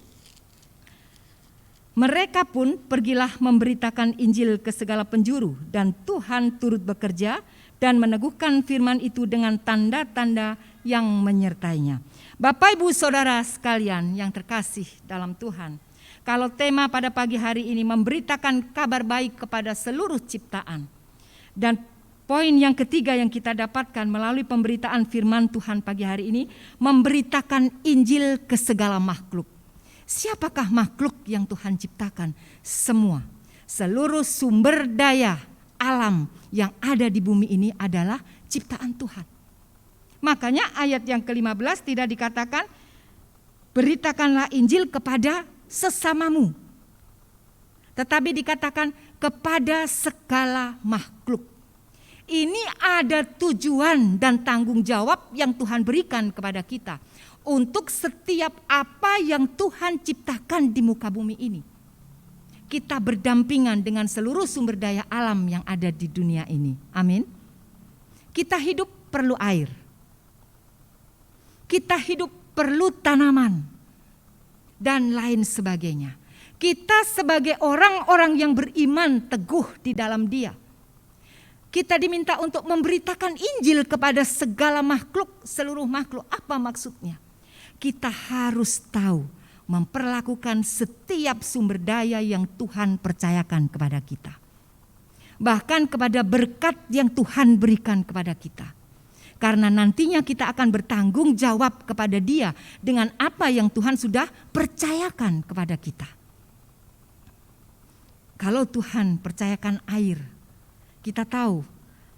Mereka pun pergilah memberitakan Injil ke segala penjuru, dan Tuhan turut bekerja dan meneguhkan firman itu dengan tanda-tanda yang menyertainya. Bapak, Ibu, Saudara sekalian yang terkasih dalam Tuhan, kalau tema pada pagi hari ini memberitakan kabar baik kepada seluruh ciptaan, dan poin yang ketiga yang kita dapatkan melalui pemberitaan firman Tuhan pagi hari ini, memberitakan Injil ke segala makhluk. Siapakah makhluk yang Tuhan ciptakan? Semua. Seluruh sumber daya alam yang ada di bumi ini adalah ciptaan Tuhan. Makanya ayat yang ke-15 tidak dikatakan beritakanlah Injil kepada sesamamu, tetapi dikatakan kepada segala makhluk. Ini ada tujuan dan tanggung jawab yang Tuhan berikan kepada kita untuk setiap apa yang Tuhan ciptakan di muka bumi ini. Kita berdampingan dengan seluruh sumber daya alam yang ada di dunia ini. Amin. Kita hidup perlu air. Kita hidup perlu tanaman dan lain sebagainya. Kita sebagai orang-orang yang beriman teguh di dalam Dia, kita diminta untuk memberitakan Injil kepada segala makhluk, seluruh makhluk. Apa maksudnya? Kita harus tahu memperlakukan setiap sumber daya yang Tuhan percayakan kepada kita. Bahkan kepada berkat yang Tuhan berikan kepada kita. Karena nantinya kita akan bertanggung jawab kepada Dia dengan apa yang Tuhan sudah percayakan kepada kita. Kalau Tuhan percayakan air, kita tahu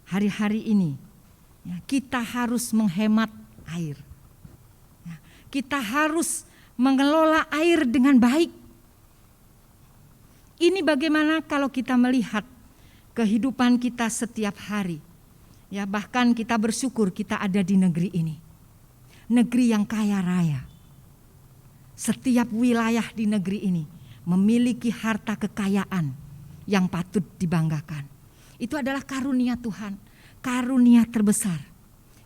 hari-hari ini kita harus menghemat air. Kita harus mengelola air dengan baik. Ini bagaimana kalau kita melihat kehidupan kita setiap hari. Ya, bahkan kita bersyukur kita ada di negeri ini. Negeri yang kaya raya. Setiap wilayah di negeri ini memiliki harta kekayaan yang patut dibanggakan. Itu adalah karunia Tuhan, karunia terbesar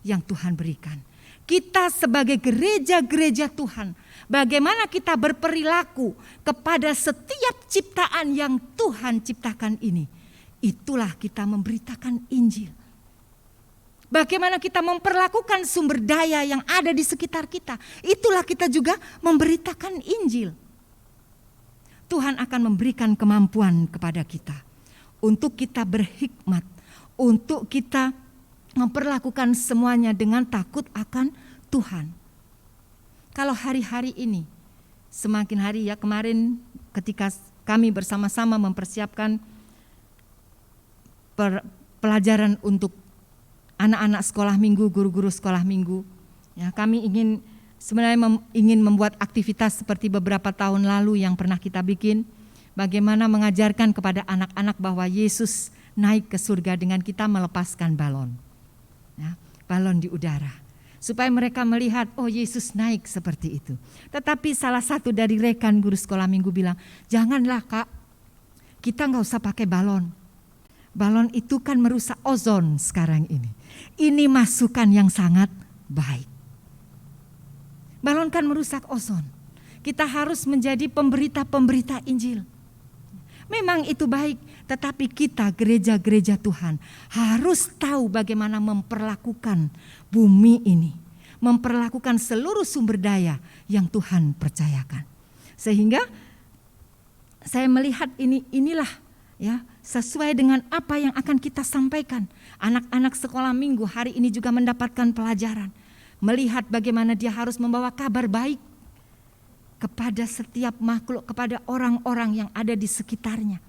yang Tuhan berikan. Kita sebagai gereja-gereja Tuhan, bagaimana kita berperilaku kepada setiap ciptaan yang Tuhan ciptakan ini. Itulah kita memberitakan Injil. Bagaimana kita memperlakukan sumber daya yang ada di sekitar kita. Itulah kita juga memberitakan Injil. Tuhan akan memberikan kemampuan kepada kita untuk kita berhikmat, untuk kita memperlakukan semuanya dengan takut akan Tuhan. Kalau hari-hari ini, semakin hari ya, kemarin ketika kami bersama-sama mempersiapkan pelajaran untuk anak-anak sekolah minggu, guru-guru sekolah minggu, ya, kami sebenarnya ingin membuat aktivitas seperti beberapa tahun lalu yang pernah kita bikin, bagaimana mengajarkan kepada anak-anak bahwa Yesus naik ke surga dengan kita melepaskan balon. Ya, balon di udara, supaya mereka melihat, oh Yesus naik seperti itu. Tetapi salah satu dari rekan guru sekolah minggu bilang, janganlah Kak, kita gak usah pakai balon. Balon itu kan merusak ozon sekarang ini. Ini masukan yang sangat baik. Balon kan merusak ozon. Kita harus menjadi pemberita-pemberita Injil. Memang itu baik, tetapi kita gereja-gereja Tuhan harus tahu bagaimana memperlakukan bumi ini, memperlakukan seluruh sumber daya yang Tuhan percayakan. Sehingga saya melihat inilah ya, sesuai dengan apa yang akan kita sampaikan. Anak-anak sekolah minggu hari ini juga mendapatkan pelajaran, melihat bagaimana dia harus membawa kabar baik kepada setiap makhluk, kepada orang-orang yang ada di sekitarnya.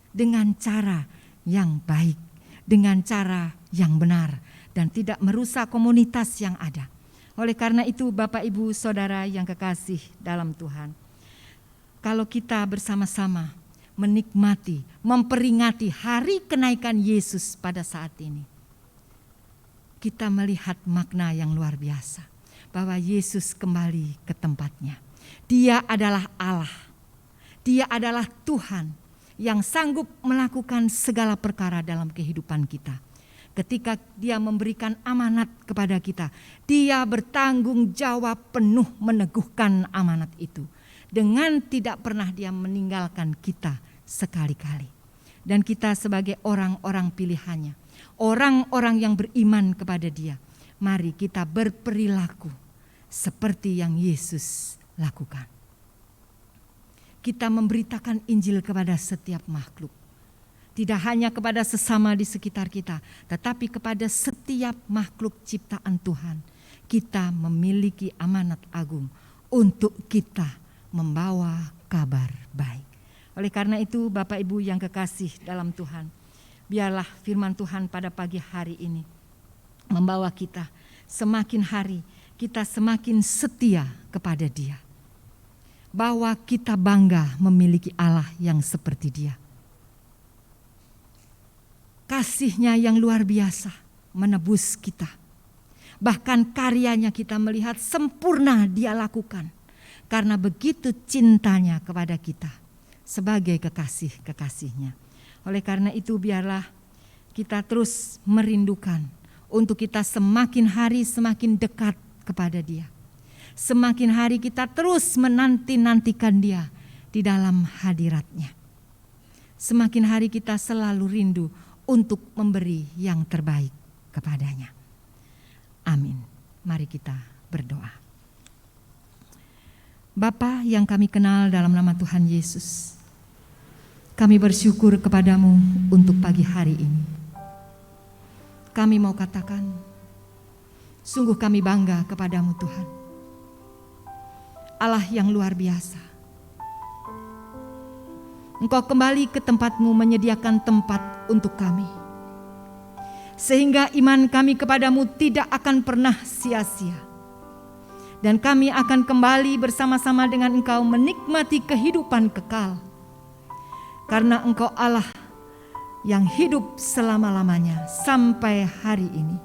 Dengan cara yang baik, dengan cara yang benar, dan tidak merusak komunitas yang ada. Oleh karena itu Bapak Ibu Saudara yang kekasih dalam Tuhan, kalau kita bersama-sama menikmati, memperingati hari kenaikan Yesus pada saat ini, kita melihat makna yang luar biasa, bahwa Yesus kembali ke tempatnya. Dia adalah Allah, Dia adalah Tuhan yang sanggup melakukan segala perkara dalam kehidupan kita. Ketika Dia memberikan amanat kepada kita, Dia bertanggung jawab penuh meneguhkan amanat itu. dengan tidak pernah Dia meninggalkan kita sekali-kali. Dan kita sebagai orang-orang pilihannya, orang-orang yang beriman kepada Dia, mari kita berperilaku seperti yang Yesus lakukan. Kita memberitakan Injil kepada setiap makhluk. Tidak hanya kepada sesama di sekitar kita, tetapi kepada setiap makhluk ciptaan Tuhan. Kita memiliki amanat agung untuk kita membawa kabar baik. Oleh karena itu, Bapak Ibu yang kekasih dalam Tuhan, biarlah firman Tuhan pada pagi hari ini membawa kita semakin hari kita semakin setia kepada Dia. Bahwa kita bangga memiliki Allah yang seperti Dia. Kasih-Nya yang luar biasa menebus kita. Bahkan karyanya kita melihat sempurna Dia lakukan. Karena begitu cintanya kepada kita sebagai kekasih-kekasih-Nya. Oleh karena itu biarlah kita terus merindukan untuk kita semakin hari semakin dekat kepada Dia. Semakin hari kita terus menanti-nantikan Dia di dalam hadirat-Nya. Semakin hari kita selalu rindu untuk memberi yang terbaik kepadanya. Amin. Mari kita berdoa. Bapa yang kami kenal dalam nama Tuhan Yesus, kami bersyukur kepadamu untuk pagi hari ini. Kami mau katakan, sungguh kami bangga kepadamu Tuhan. Allah yang luar biasa. Engkau kembali ke tempatmu menyediakan tempat untuk kami. Sehingga iman kami kepadamu tidak akan pernah sia-sia. Dan kami akan kembali bersama-sama dengan Engkau menikmati kehidupan kekal. Karena Engkau Allah yang hidup selama-lamanya sampai hari ini.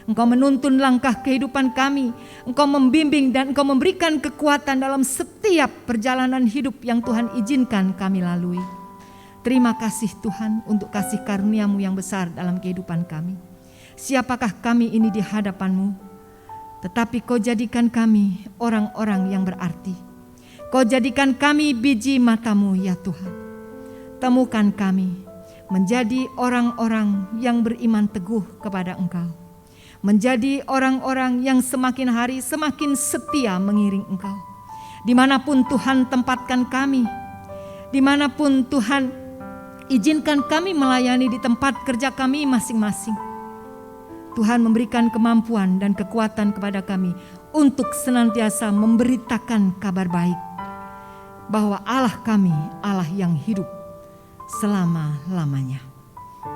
Engkau menuntun langkah kehidupan kami. Engkau membimbing dan Engkau memberikan kekuatan dalam setiap perjalanan hidup yang Tuhan izinkan kami lalui. Terima kasih Tuhan untuk kasih karunia-Mu yang besar dalam kehidupan kami. Siapakah kami ini di hadapan-Mu? Tetapi Kau jadikan kami orang-orang yang berarti. Kau jadikan kami biji mata-Mu ya Tuhan. Temukan kami menjadi orang-orang yang beriman teguh kepada Engkau. Menjadi orang-orang yang semakin hari semakin setia mengiring Engkau. Dimanapun Tuhan tempatkan kami, dimanapun Tuhan izinkan kami melayani di tempat kerja kami masing-masing. Tuhan memberikan kemampuan dan kekuatan kepada kami untuk senantiasa memberitakan kabar baik. Bahwa Allah kami, Allah yang hidup selama-lamanya.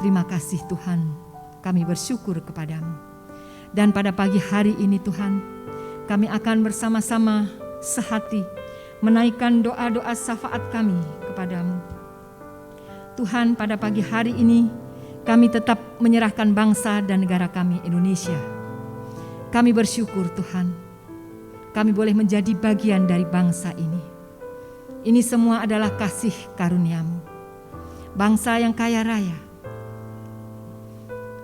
Terima kasih Tuhan, kami bersyukur kepadamu. Dan pada pagi hari ini Tuhan, kami akan bersama-sama sehati menaikkan doa-doa syafaat kami kepadamu. Tuhan, pada pagi hari ini kami tetap menyerahkan bangsa dan negara kami Indonesia. Kami bersyukur Tuhan, kami boleh menjadi bagian dari bangsa ini. Ini semua adalah kasih karunia-Mu. Bangsa yang kaya raya,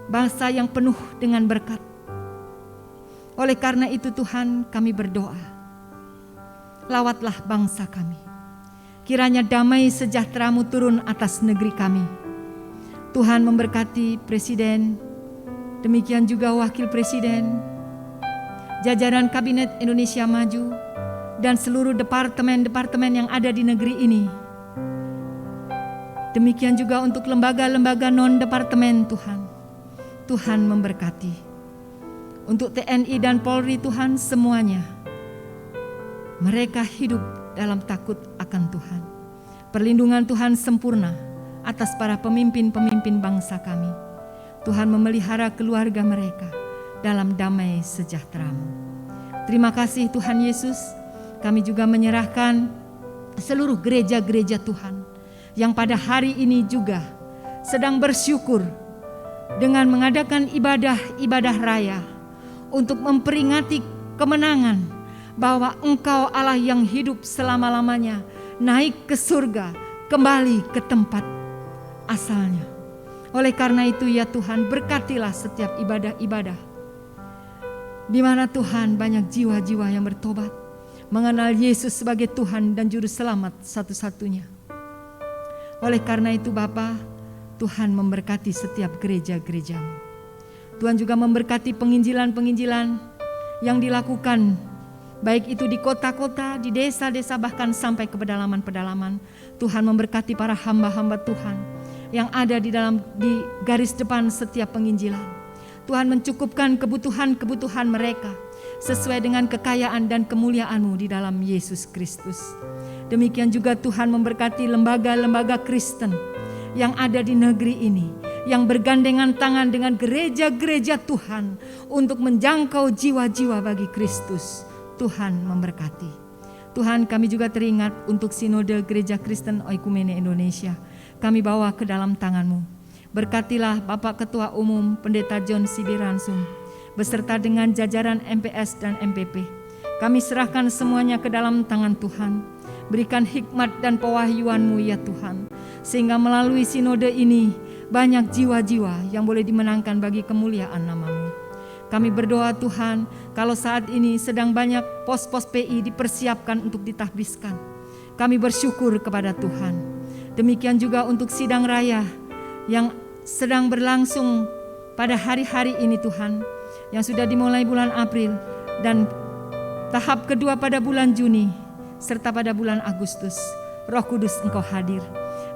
bangsa yang penuh dengan berkat. Oleh karena itu Tuhan, kami berdoa, lawatlah bangsa kami. Kiranya damai sejahtera-Mu turun atas negeri kami. Tuhan memberkati Presiden, demikian juga Wakil Presiden, jajaran Kabinet Indonesia Maju, dan seluruh departemen-departemen yang ada di negeri ini. Demikian juga untuk lembaga-lembaga non-departemen Tuhan. Tuhan memberkati. Untuk TNI dan Polri Tuhan semuanya. Mereka hidup dalam takut akan Tuhan. Perlindungan Tuhan sempurna atas para pemimpin-pemimpin bangsa kami. Tuhan memelihara keluarga mereka dalam damai sejahtera-Mu. Terima kasih Tuhan Yesus. Kami juga menyerahkan seluruh gereja-gereja Tuhan yang pada hari ini juga sedang bersyukur dengan mengadakan ibadah-ibadah raya untuk memperingati kemenangan bahwa Engkau Allah yang hidup selama-lamanya naik ke surga, kembali ke tempat asalnya. Oleh karena itu ya Tuhan, berkatilah setiap ibadah-ibadah di mana Tuhan banyak jiwa-jiwa yang bertobat, mengenal Yesus sebagai Tuhan dan Juru Selamat satu-satunya. Oleh karena itu Bapa, Tuhan memberkati setiap gereja-gerejamu. Tuhan juga memberkati penginjilan-penginjilan yang dilakukan, baik itu di kota-kota, di desa-desa, bahkan sampai ke pedalaman-pedalaman. Tuhan memberkati para hamba-hamba Tuhan yang ada di garis depan setiap penginjilan. Tuhan mencukupkan kebutuhan-kebutuhan mereka sesuai dengan kekayaan dan kemuliaan-Mu di dalam Yesus Kristus. Demikian juga Tuhan memberkati lembaga-lembaga Kristen yang ada di negeri ini, yang bergandengan tangan dengan gereja-gereja Tuhan untuk menjangkau jiwa-jiwa bagi Kristus. Tuhan memberkati. Tuhan, kami juga teringat untuk Sinode Gereja Kristen Oikumene Indonesia. Kami bawa ke dalam tangan-Mu. Berkatilah Bapak Ketua Umum Pendeta John Sibiransum beserta dengan jajaran MPS dan MPP. Kami serahkan semuanya ke dalam tangan Tuhan. Berikan hikmat dan pewahyuan-Mu ya Tuhan, sehingga melalui sinode ini banyak jiwa-jiwa yang boleh dimenangkan bagi kemuliaan nama-Mu. Kami berdoa Tuhan, kalau saat ini sedang banyak pos-pos PI dipersiapkan untuk ditahbiskan, kami bersyukur kepada Tuhan. Demikian juga untuk sidang raya yang sedang berlangsung pada hari-hari ini Tuhan, yang sudah dimulai bulan April dan tahap kedua pada bulan Juni, serta pada bulan Agustus. Roh Kudus, Engkau hadir.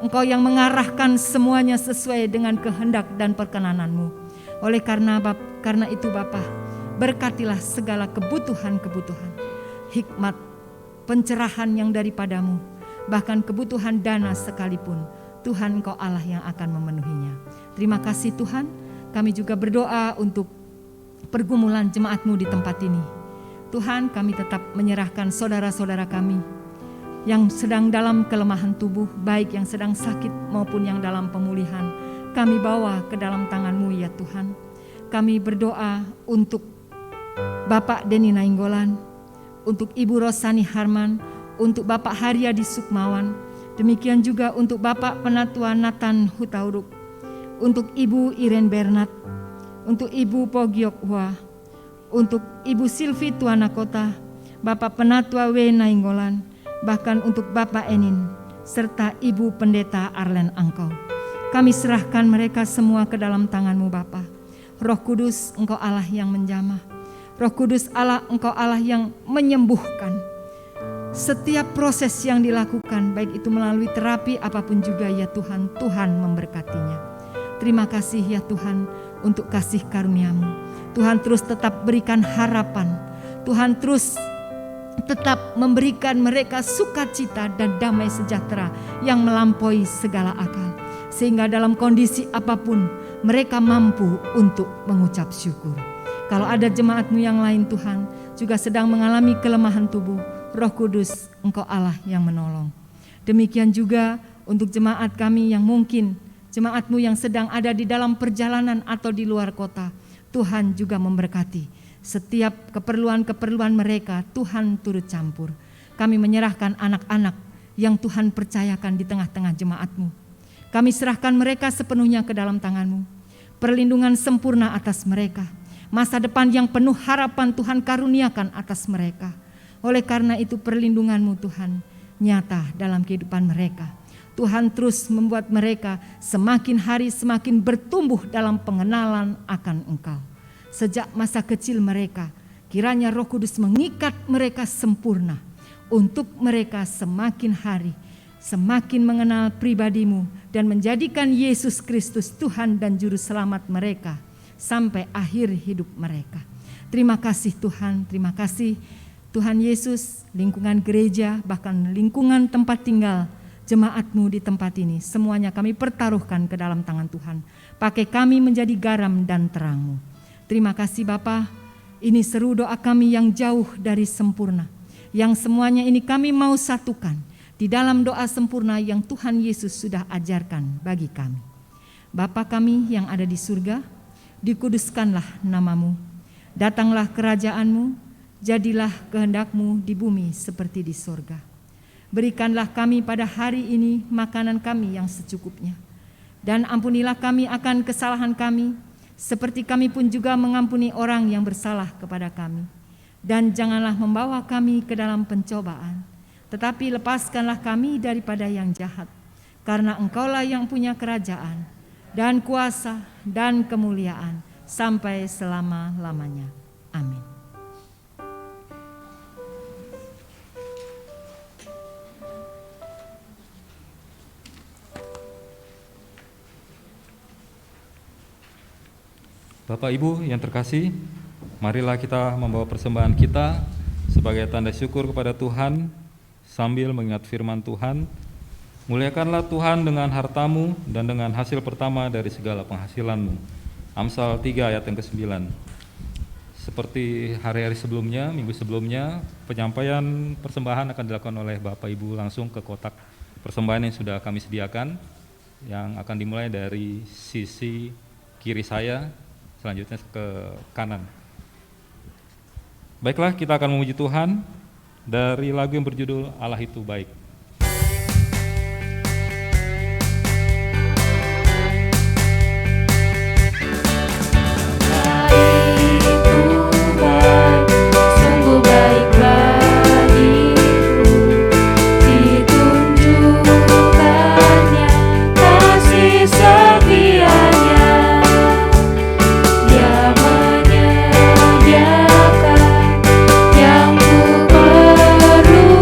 Engkau yang mengarahkan semuanya sesuai dengan kehendak dan perkenanan-Mu. Oleh karena itu Bapa, berkatilah segala kebutuhan-kebutuhan, hikmat, pencerahan yang daripada-Mu, bahkan kebutuhan dana sekalipun. Tuhan, Engkau Allah yang akan memenuhinya. Terima kasih Tuhan. Kami juga berdoa untuk pergumulan jemaat-Mu di tempat ini. Tuhan, kami tetap menyerahkan saudara-saudara kami yang sedang dalam kelemahan tubuh, baik yang sedang sakit maupun yang dalam pemulihan. Kami bawa ke dalam tangan-Mu ya Tuhan. Kami berdoa untuk Bapak Denny Nainggolan, untuk Ibu Rosani Harman, untuk Bapak Haryadi Sukmawan, demikian juga untuk Bapak Penatua Nathan Hutauruk, untuk Ibu Irene Bernat, untuk Ibu Pogiok Hua, untuk Ibu Silvi Tuanakota, Bapak Penatua W. Nainggolan, bahkan untuk Bapak Enin, serta Ibu Pendeta Arlen Angkau. Kami serahkan mereka semua ke dalam tangan-Mu Bapa. Roh Kudus, Engkau Allah yang menjamah. Roh Kudus Allah, Engkau Allah yang menyembuhkan. Setiap proses yang dilakukan, baik itu melalui terapi apapun juga ya Tuhan, Tuhan memberkatinya. Terima kasih ya Tuhan untuk kasih karunia-Mu. Tuhan terus tetap berikan harapan. Tuhan terus tetap memberikan mereka sukacita dan damai sejahtera yang melampaui segala akal. Sehingga dalam kondisi apapun mereka mampu untuk mengucap syukur. Kalau ada jemaat-Mu yang lain Tuhan juga sedang mengalami kelemahan tubuh, Roh Kudus, Engkau Allah yang menolong. Demikian juga untuk jemaat kami yang mungkin, jemaat-Mu yang sedang ada di dalam perjalanan atau di luar kota, Tuhan juga memberkati. Setiap keperluan-keperluan mereka Tuhan turut campur. Kami menyerahkan anak-anak yang Tuhan percayakan di tengah-tengah jemaat-Mu. Kami serahkan mereka sepenuhnya ke dalam tangan-Mu. Perlindungan sempurna atas mereka. Masa depan yang penuh harapan Tuhan karuniakan atas mereka. Oleh karena itu perlindungan-Mu Tuhan nyata dalam kehidupan mereka. Tuhan terus membuat mereka semakin hari semakin bertumbuh dalam pengenalan akan Engkau. Sejak masa kecil mereka, kiranya Roh Kudus mengikat mereka sempurna. Untuk mereka semakin hari semakin mengenal pribadi-Mu dan menjadikan Yesus Kristus Tuhan dan Juru Selamat mereka sampai akhir hidup mereka. Terima kasih Tuhan, terima kasih Tuhan Yesus, lingkungan gereja bahkan lingkungan tempat tinggal jemaat-Mu di tempat ini. Semuanya kami pertaruhkan ke dalam tangan Tuhan. Pakai kami menjadi garam dan terang-Mu. Terima kasih Bapa, ini seru doa kami yang jauh dari sempurna. Yang semuanya ini kami mau satukan di dalam doa sempurna yang Tuhan Yesus sudah ajarkan bagi kami. Bapa kami yang ada di surga, dikuduskanlah nama-Mu. Datanglah kerajaan-Mu, jadilah kehendak-Mu di bumi seperti di surga. Berikanlah kami pada hari ini makanan kami yang secukupnya. Dan ampunilah kami akan kesalahan kami, seperti kami pun juga mengampuni orang yang bersalah kepada kami. dan janganlah membawa kami ke dalam pencobaan, tetapi lepaskanlah kami daripada yang jahat. Karena Engkaulah yang punya kerajaan dan kuasa dan kemuliaan sampai selama-lamanya. Amin. Bapak Ibu yang terkasih, marilah kita membawa persembahan kita sebagai tanda syukur kepada Tuhan sambil mengingat firman Tuhan. Muliakanlah Tuhan dengan hartamu dan dengan hasil pertama dari segala penghasilanmu. Amsal 3 ayat yang ke-9. Seperti hari-hari sebelumnya, minggu sebelumnya, penyampaian persembahan akan dilakukan oleh Bapak Ibu langsung ke kotak persembahan yang sudah kami sediakan, yang akan dimulai dari sisi kiri saya, selanjutnya ke kanan. Baiklah, kita akan memuji Tuhan dari lagu yang berjudul Allah Itu Baik. Yang ku perlukan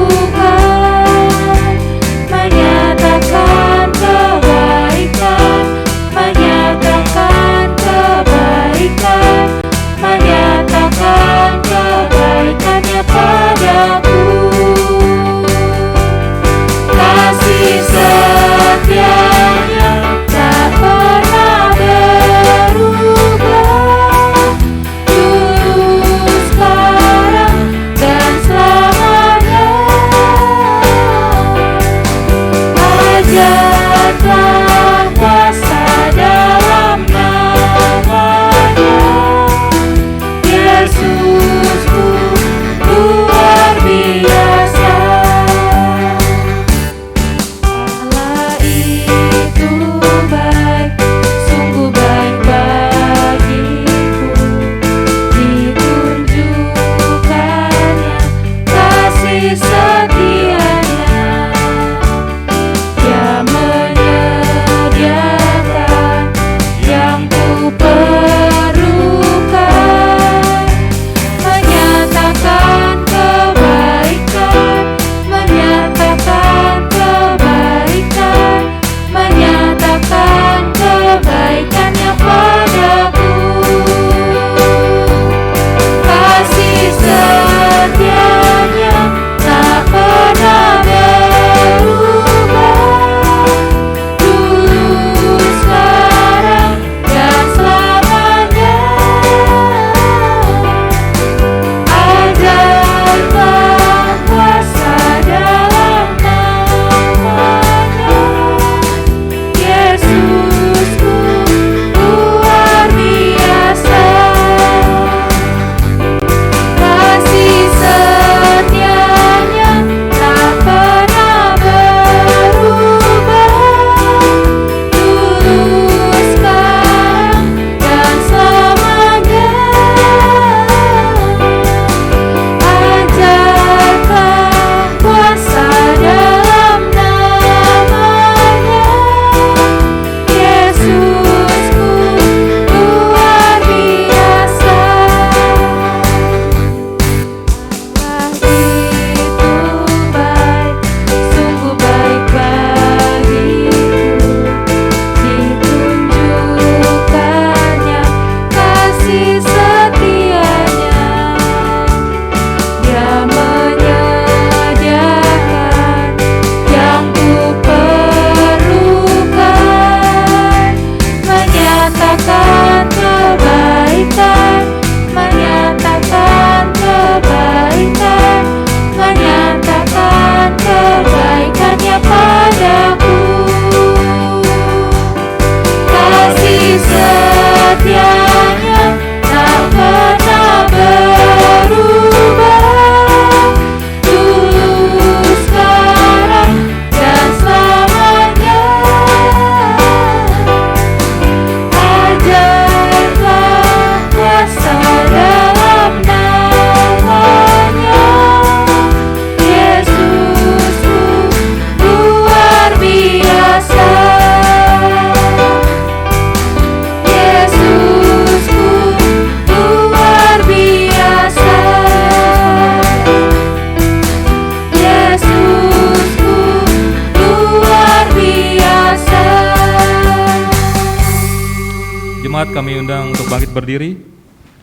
jemaat kami undang untuk bangkit berdiri.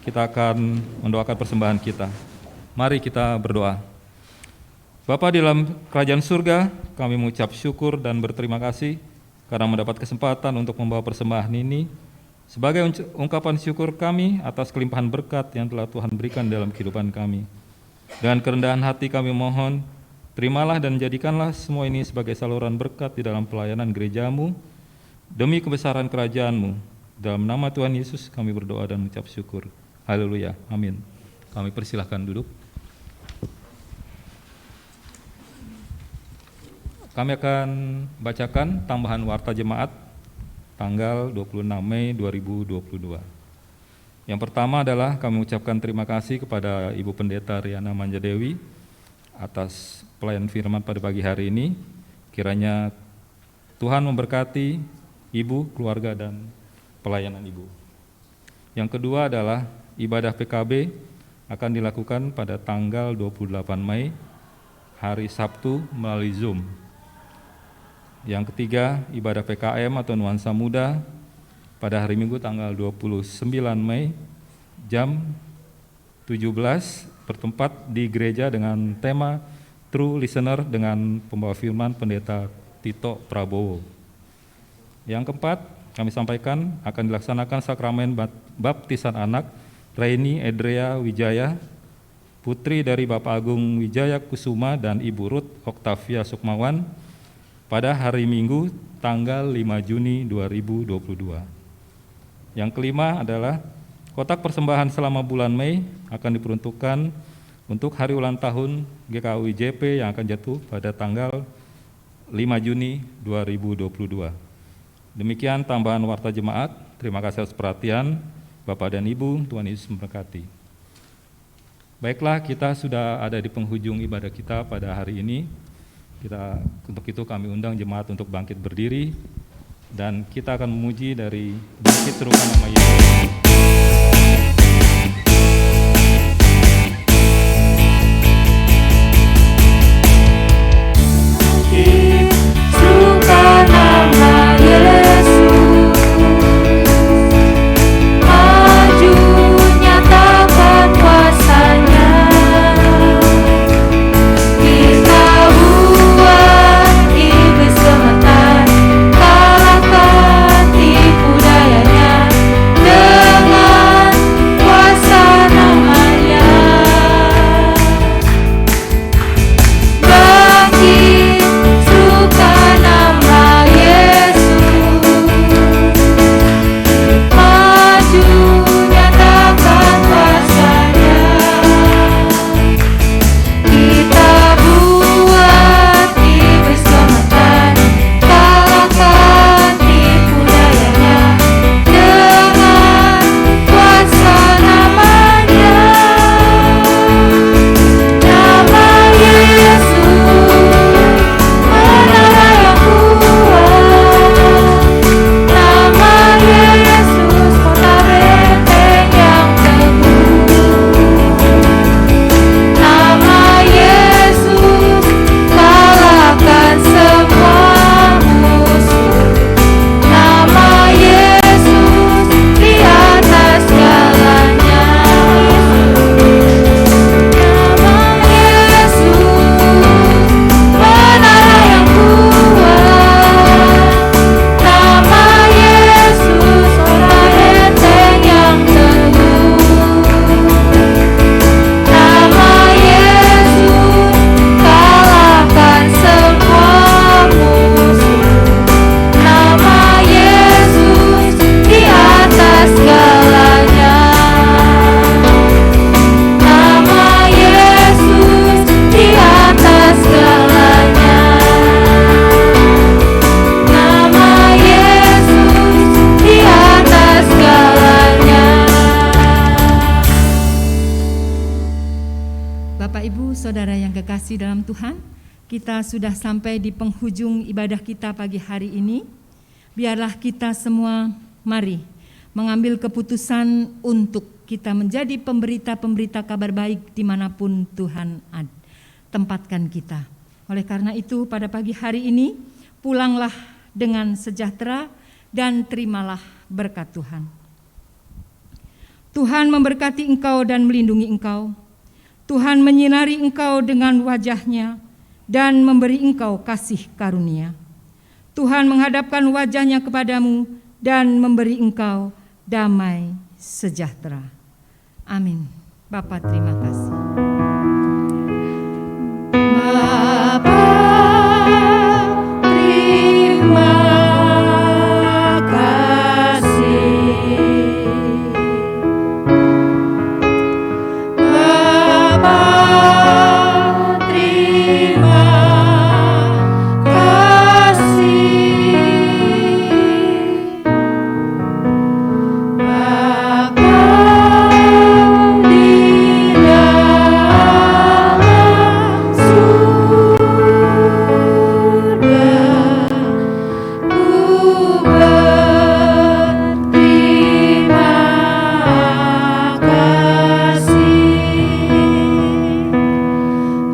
Kita akan mendoakan persembahan kita. Mari kita berdoa. Bapa di dalam kerajaan surga, kami mengucap syukur dan berterima kasih karena mendapat kesempatan untuk membawa persembahan ini sebagai ungkapan syukur kami atas kelimpahan berkat yang telah Tuhan berikan dalam kehidupan kami. Dengan kerendahan hati kami mohon, terimalah dan jadikanlah semua ini sebagai saluran berkat di dalam pelayanan gerejamu, demi kebesaran kerajaan-Mu. Dalam nama Tuhan Yesus kami berdoa dan mengucap syukur. Haleluya, amin. Kami persilahkan duduk. Kami akan bacakan tambahan warta jemaat tanggal 26 Mei 2022. Yang pertama adalah kami mengucapkan terima kasih kepada Ibu Pendeta Riana Manjadewi atas pelayanan firman pada pagi hari ini. Kiranya Tuhan memberkati Ibu, keluarga, dan pelayanan Ibu. Yang kedua adalah ibadah PKB akan dilakukan pada tanggal 28 Mei, hari Sabtu melalui Zoom. Yang ketiga, ibadah PKM atau Nuansa Muda pada hari Minggu tanggal 29 Mei, jam 17 bertempat di gereja dengan tema True Listener dengan pembawa firman Pendeta Tito Prabowo. Yang keempat, kami sampaikan akan dilaksanakan sakramen baptisan anak Raini Edrea Wijaya, putri dari Bapak Agung Wijaya Kusuma dan Ibu Ruth Oktavia Sukmawan pada hari Minggu tanggal 5 Juni 2022. Yang kelima adalah kotak persembahan selama bulan Mei akan diperuntukkan untuk hari ulang tahun GKU IJP yang akan jatuh pada tanggal 5 Juni 2022. Demikian tambahan warta jemaat. Terima kasih atas perhatian Bapak dan Ibu. Tuhan Yesus memberkati. Baiklah, kita sudah ada di penghujung ibadah kita pada hari ini. Untuk itu kami undang jemaat untuk bangkit berdiri dan kita akan memuji dari bangkit serukan nama Yesus. saudara yang kekasih dalam Tuhan, kita sudah sampai di penghujung ibadah kita pagi hari ini. Biarlah kita semua mari mengambil keputusan untuk kita menjadi pemberita-pemberita kabar baik dimanapun Tuhan tempatkan kita. Oleh karena itu pada pagi hari ini pulanglah dengan sejahtera dan terimalah berkat Tuhan. Tuhan memberkati engkau dan melindungi engkau. Tuhan menyinari engkau dengan wajah-Nya dan memberi engkau kasih karunia. Tuhan menghadapkan wajah-Nya kepadamu dan memberi engkau damai sejahtera. Amin. Bapa, terima kasih. Bapa, terima kasih. Bapa, terima kasih. Bapa di dalam surga, ku berterima kasih.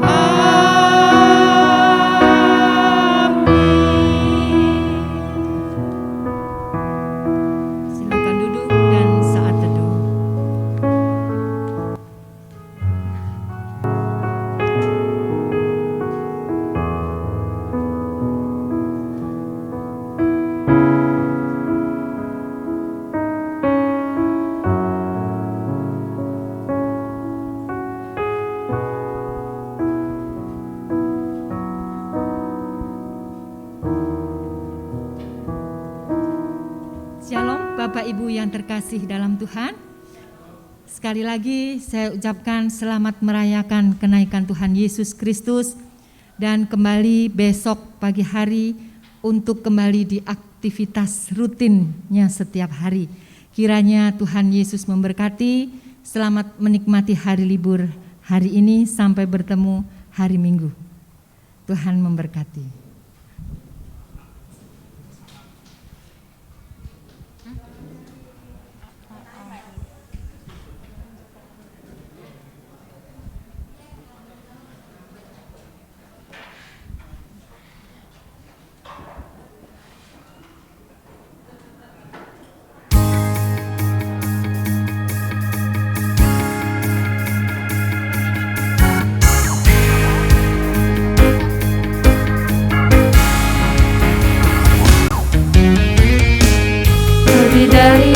Amin. Silakan duduk dan saat teduh. Shalom Bapak Ibu yang terkasih dalam Tuhan. Sekali lagi saya ucapkan selamat merayakan kenaikan Tuhan Yesus Kristus dan kembali besok pagi hari untuk kembali di aktivitas rutinnya setiap hari. Kiranya Tuhan Yesus memberkati, selamat menikmati hari libur hari ini sampai bertemu hari Minggu. Tuhan memberkati. Lebih dari